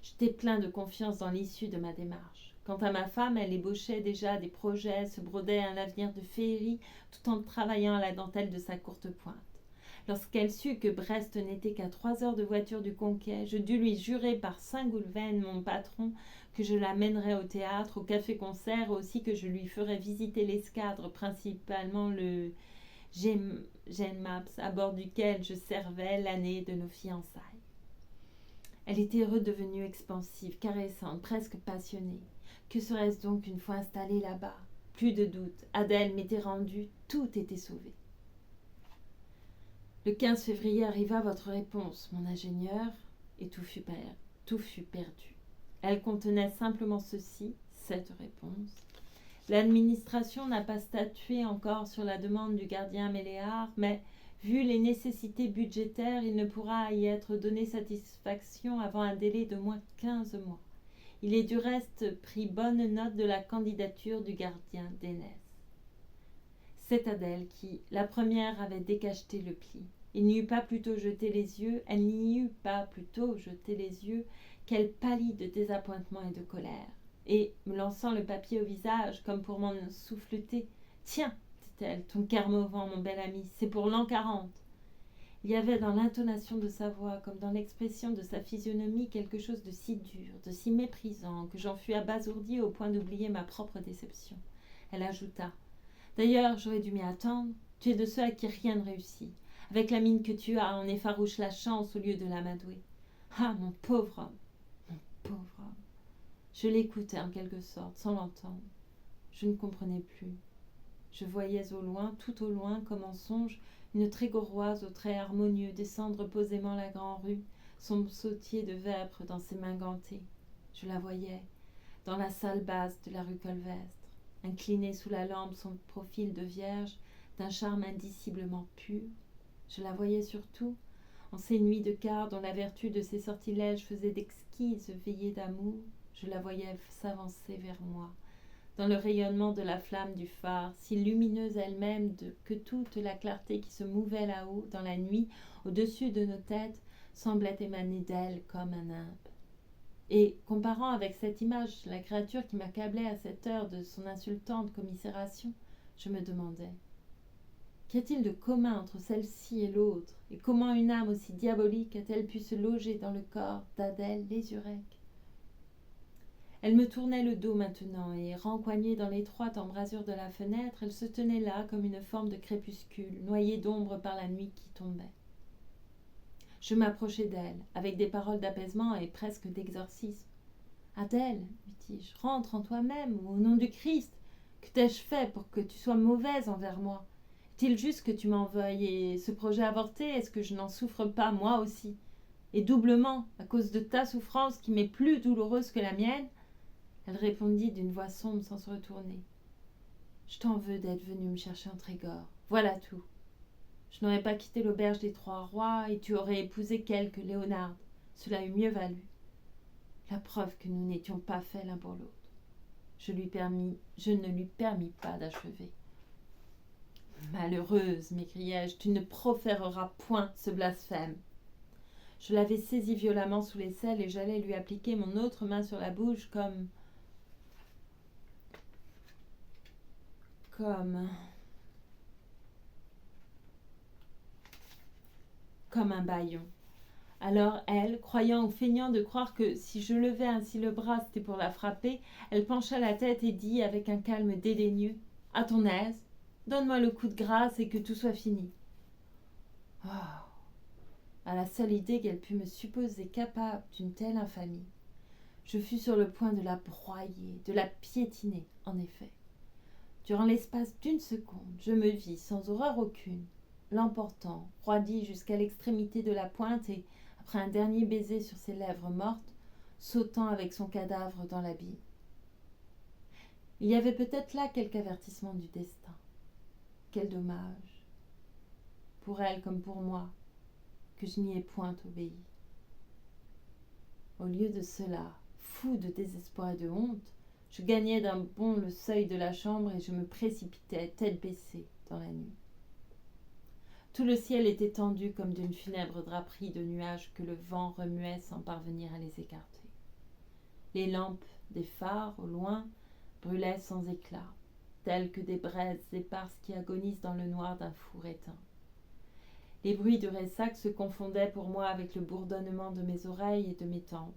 J'étais plein de confiance dans l'issue de ma démarche. Quant à ma femme, elle ébauchait déjà des projets, se brodait un avenir de féerie, tout en travaillant à la dentelle de sa courte pointe. Lorsqu'elle sut que Brest n'était qu'à 3 heures de voiture du Conquet, je dus lui jurer par Saint-Goulven, mon patron, que je la mènerais au théâtre, au café-concert, aussi que je lui ferais visiter l'escadre, principalement le Genmaps, à bord duquel je servais l'année de nos fiançailles. Elle était redevenue expansive, caressante, presque passionnée. Que serait-ce donc une fois installée là-bas? Plus de doute, Adèle m'était rendue, tout était sauvé. Le 15 février arriva votre réponse, mon ingénieur, et tout fut perdu. Elle contenait simplement ceci, cette réponse. L'administration n'a pas statué encore sur la demande du gardien Méléard, mais, vu les nécessités budgétaires, il ne pourra y être donné satisfaction avant un délai d'au moins 15 mois. Il est du reste pris bonne note de la candidature du gardien d'Énès. C'est Adèle qui, la première, avait décacheté le pli. Elle n'y eut pas plutôt jeté les yeux qu'elle pâlit de désappointement et de colère. Et, me lançant le papier au visage, comme pour m'en souffleter, « Tiens, dit-elle, ton Kermovan, mon bel ami, c'est pour l'an 40. » Il y avait dans l'intonation de sa voix, comme dans l'expression de sa physionomie, quelque chose de si dur, de si méprisant, que j'en fus abasourdie au point d'oublier ma propre déception. Elle ajouta, « D'ailleurs, j'aurais dû m'y attendre. Tu es de ceux à qui rien ne réussit. Avec la mine que tu as, on effarouche la chance au lieu de l'amadouer. Ah, mon pauvre homme, mon pauvre homme. » Je l'écoutais en quelque sorte, sans l'entendre. Je ne comprenais plus. Je voyais au loin, tout au loin, comme en songe, une trégoroise aux traits harmonieux descendre posément la grande rue, son sautier de vêpres dans ses mains gantées. Je la voyais, dans la salle basse de la rue Colvestre, inclinée sous la lampe son profil de vierge, d'un charme indiciblement pur. Je la voyais surtout, en ces nuits de quart dont la vertu de ses sortilèges faisait d'exquises veillées d'amour, je la voyais s'avancer vers moi, dans le rayonnement de la flamme du phare, si lumineuse elle-même que toute la clarté qui se mouvait là-haut, dans la nuit, au-dessus de nos têtes, semblait émaner d'elle comme un nimbe. Et, comparant avec cette image la créature qui m'accablait à cette heure de son insultante commisération, je me demandais, qu'y a-t-il de commun entre celle-ci et l'autre, et comment une âme aussi diabolique a-t-elle pu se loger dans le corps d'Adèle Lézurec? Elle me tournait le dos maintenant, et, rencoignée dans l'étroite embrasure de la fenêtre, elle se tenait là comme une forme de crépuscule, noyée d'ombre par la nuit qui tombait. Je m'approchai d'elle, avec des paroles d'apaisement et presque d'exorcisme. « Adèle, lui dis-je, rentre en toi-même, ou au nom du Christ. Que t'ai-je fait pour que tu sois mauvaise envers moi? Est-il juste que tu m'en veuilles, et ce projet avorté, est-ce que je n'en souffre pas moi aussi? Et doublement, à cause de ta souffrance qui m'est plus douloureuse que la mienne? » Elle répondit d'une voix sombre sans se retourner. « Je t'en veux d'être venu me chercher en Trégor. Voilà tout. Je n'aurais pas quitté l'auberge des Trois Rois et tu aurais épousé quelque Léonard. Cela eût mieux valu. La preuve que nous n'étions pas faits l'un pour l'autre. Je ne lui permis pas d'achever. »« Malheureuse, m'écriai-je, tu ne proféreras point ce blasphème. » Je l'avais saisie violemment sous l'aisselle et j'allais lui appliquer mon autre main sur la bouche comme un bâillon. Alors elle, croyant ou feignant de croire que si je levais ainsi le bras c'était pour la frapper, elle pencha la tête et dit avec un calme dédaigneux, « À ton aise, donne-moi le coup de grâce et que tout soit fini. » Oh, à la seule idée qu'elle pût me supposer capable d'une telle infamie, je fus sur le point de la broyer, de la piétiner, en effet. Durant l'espace d'une seconde, je me vis, sans horreur aucune, l'emportant, roidi jusqu'à l'extrémité de la pointe et, après un dernier baiser sur ses lèvres mortes, sautant avec son cadavre dans l'abîme. Il y avait peut-être là quelque avertissement du destin. Quel dommage, pour elle comme pour moi, que je n'y ai point obéi. Au lieu de cela, fou de désespoir et de honte, je gagnai d'un bond le seuil de la chambre et je me précipitai, tête baissée, dans la nuit. Tout le ciel était tendu comme d'une funèbre draperie de nuages que le vent remuait sans parvenir à les écarter. Les lampes des phares, au loin, brûlaient sans éclat, telles que des braises éparses qui agonisent dans le noir d'un four éteint. Les bruits du ressac se confondaient pour moi avec le bourdonnement de mes oreilles et de mes tempes.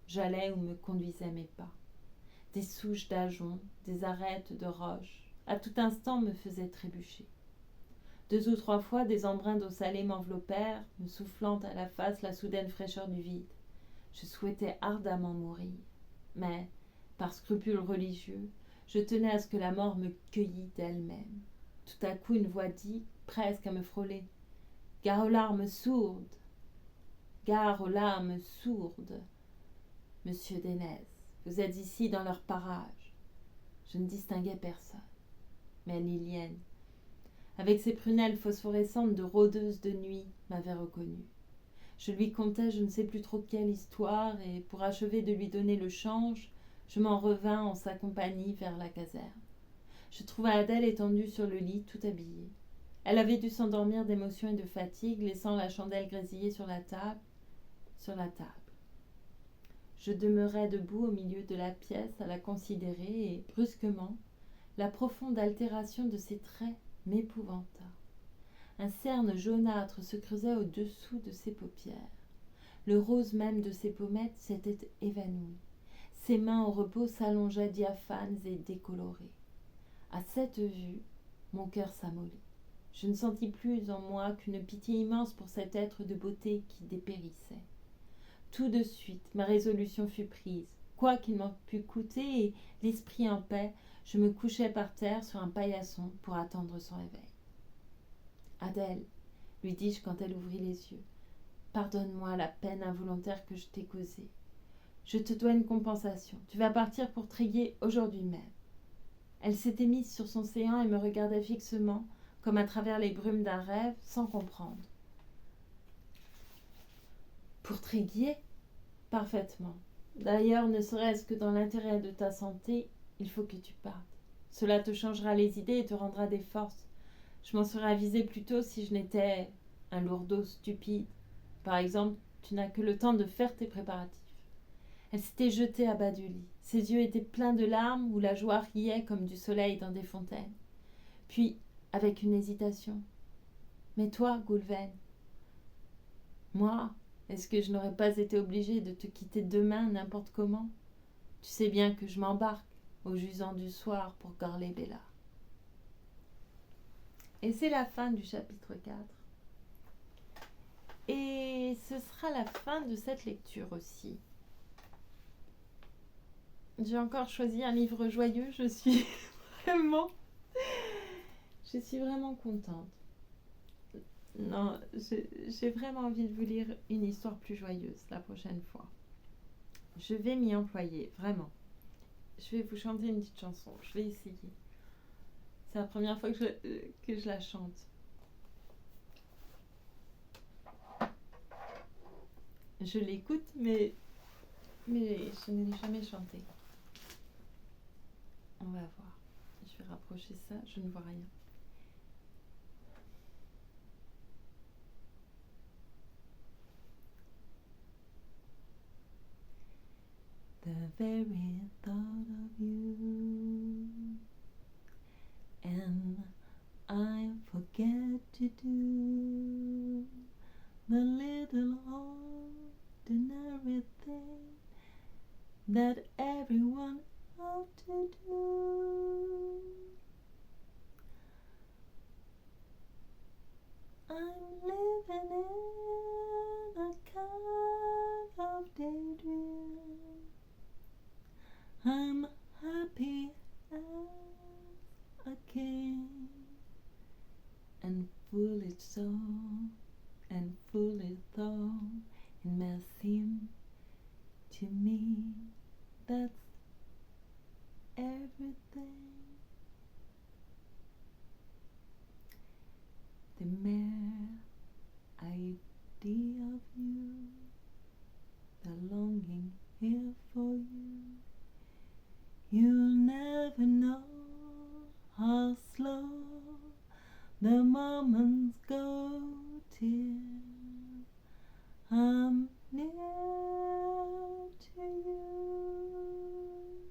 J'allais où me conduisaient mes pas. Des souches d'ajoncs, des arêtes de roches, à tout instant me faisaient trébucher. 2 ou 3 fois, des embruns d'eau salée m'enveloppèrent, me soufflant à la face la soudaine fraîcheur du vide. Je souhaitais ardemment mourir, mais, par scrupule religieux, je tenais à ce que la mort me cueillît d'elle-même. Tout à coup, une voix dit, presque à me frôler, « Gare aux larmes sourdes! Gare aux larmes sourdes! Monsieur Dénez, vous êtes ici dans leur parage. » Je ne distinguais personne. Mais Liliane, avec ses prunelles phosphorescentes de rôdeuse de nuit, m'avait reconnue. Je lui contai je ne sais plus trop quelle histoire, et pour achever de lui donner le change, je m'en revins en sa compagnie vers la caserne. Je trouvai Adèle étendue sur le lit, tout habillée. Elle avait dû s'endormir d'émotion et de fatigue, laissant la chandelle grésiller sur la table. Je demeurai debout au milieu de la pièce à la considérer, et brusquement, la profonde altération de ses traits m'épouvanta. Un cerne jaunâtre se creusait au-dessous de ses paupières. Le rose même de ses pommettes s'était évanoui. Ses mains au repos s'allongeaient diaphanes et décolorées. À cette vue, mon cœur s'amollit. Je ne sentis plus en moi qu'une pitié immense pour cet être de beauté qui dépérissait. Tout de suite, ma résolution fut prise. Quoi qu'il m'en pût coûter, et l'esprit en paix, je me couchai par terre sur un paillasson pour attendre son réveil. « Adèle, lui dis-je quand elle ouvrit les yeux, pardonne-moi la peine involontaire que je t'ai causée. Je te dois une compensation. Tu vas partir pour Tréguier aujourd'hui même. » Elle s'était mise sur son séant et me regardait fixement, comme à travers les brumes d'un rêve, sans comprendre. « Pour Tréguier ? Parfaitement. D'ailleurs, ne serait-ce que dans l'intérêt de ta santé, il faut que tu partes. Cela te changera les idées et te rendra des forces. Je m'en serais avisée plus tôt si je n'étais un lourdeau stupide. Par exemple, tu n'as que le temps de faire tes préparatifs. » Elle s'était jetée à bas du lit. Ses yeux étaient pleins de larmes où la joie riait comme du soleil dans des fontaines. Puis, avec une hésitation, « Mais toi, Goulven, moi, est-ce que je n'aurais pas été obligée de te quitter demain n'importe comment? Tu sais bien que je m'embarque au jusant du soir pour Gorley-Bella. » Et c'est la fin du chapitre 4. Et ce sera la fin de cette lecture aussi. J'ai encore choisi un livre joyeux, je suis vraiment contente. Non, j'ai vraiment envie de vous lire une histoire plus joyeuse la prochaine fois. Je vais m'y employer, vraiment. Je vais vous chanter une petite chanson, je vais essayer. C'est la première fois que je la chante. Je l'écoute, mais je ne l'ai jamais chantée. On va voir. Je vais rapprocher ça, je ne vois rien. The very thought of you, and I forget to do the little ordinary thing that everyone ought to do. I'm living in a kind of daydream. I'm happy as a king, and fully so, and fully though, it may seem to me that's everything. The mere idea of you, the longing here for you, you'll never know how slow the moments go till I'm near to you.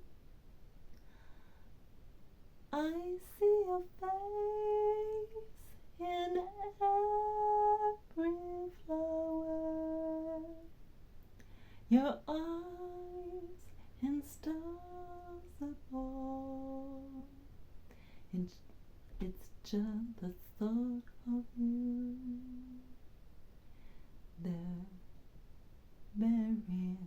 I see your face in every flower, your eyes in stars above. It's just the thought of you, the very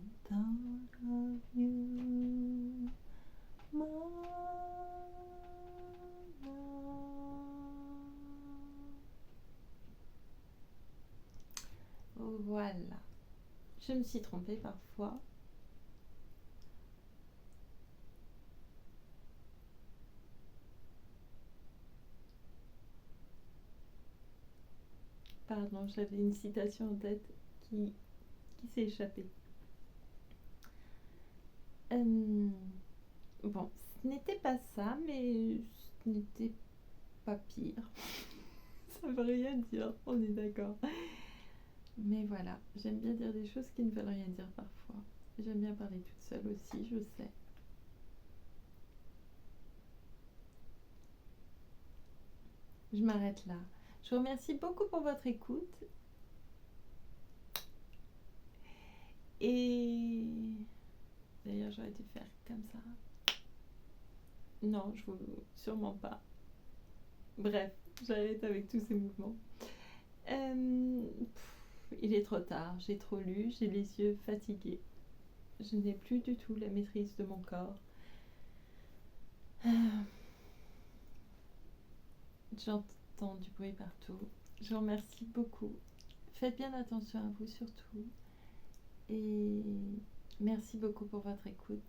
Je me suis trompée parfois. Pardon, j'avais une citation en tête qui s'est échappée. Bon, ce n'était pas ça, mais ce n'était pas pire. Ça veut rien dire, on est d'accord. Mais voilà, j'aime bien dire des choses qui ne veulent rien dire parfois. J'aime bien parler toute seule aussi, je sais. Je m'arrête là. Je vous remercie beaucoup pour votre écoute. Et d'ailleurs, j'aurais dû faire comme ça. Non, je vous sûrement pas. Bref, j'arrête avec tous ces mouvements. Il est trop tard, j'ai trop lu, j'ai les yeux fatigués. Je n'ai plus du tout la maîtrise de mon corps. J'entends du bruit partout. Je vous remercie beaucoup. Faites bien attention à vous surtout. Et merci beaucoup pour votre écoute.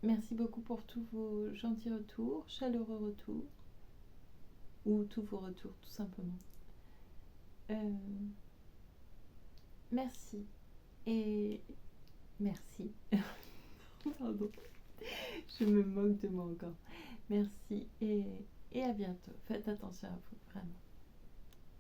Merci beaucoup pour tous vos gentils retours, chaleureux retours. Ou tous vos retours, tout simplement. Merci. Et merci. Pardon. Je me moque de moi encore. Merci et à bientôt. Faites attention à vous, vraiment.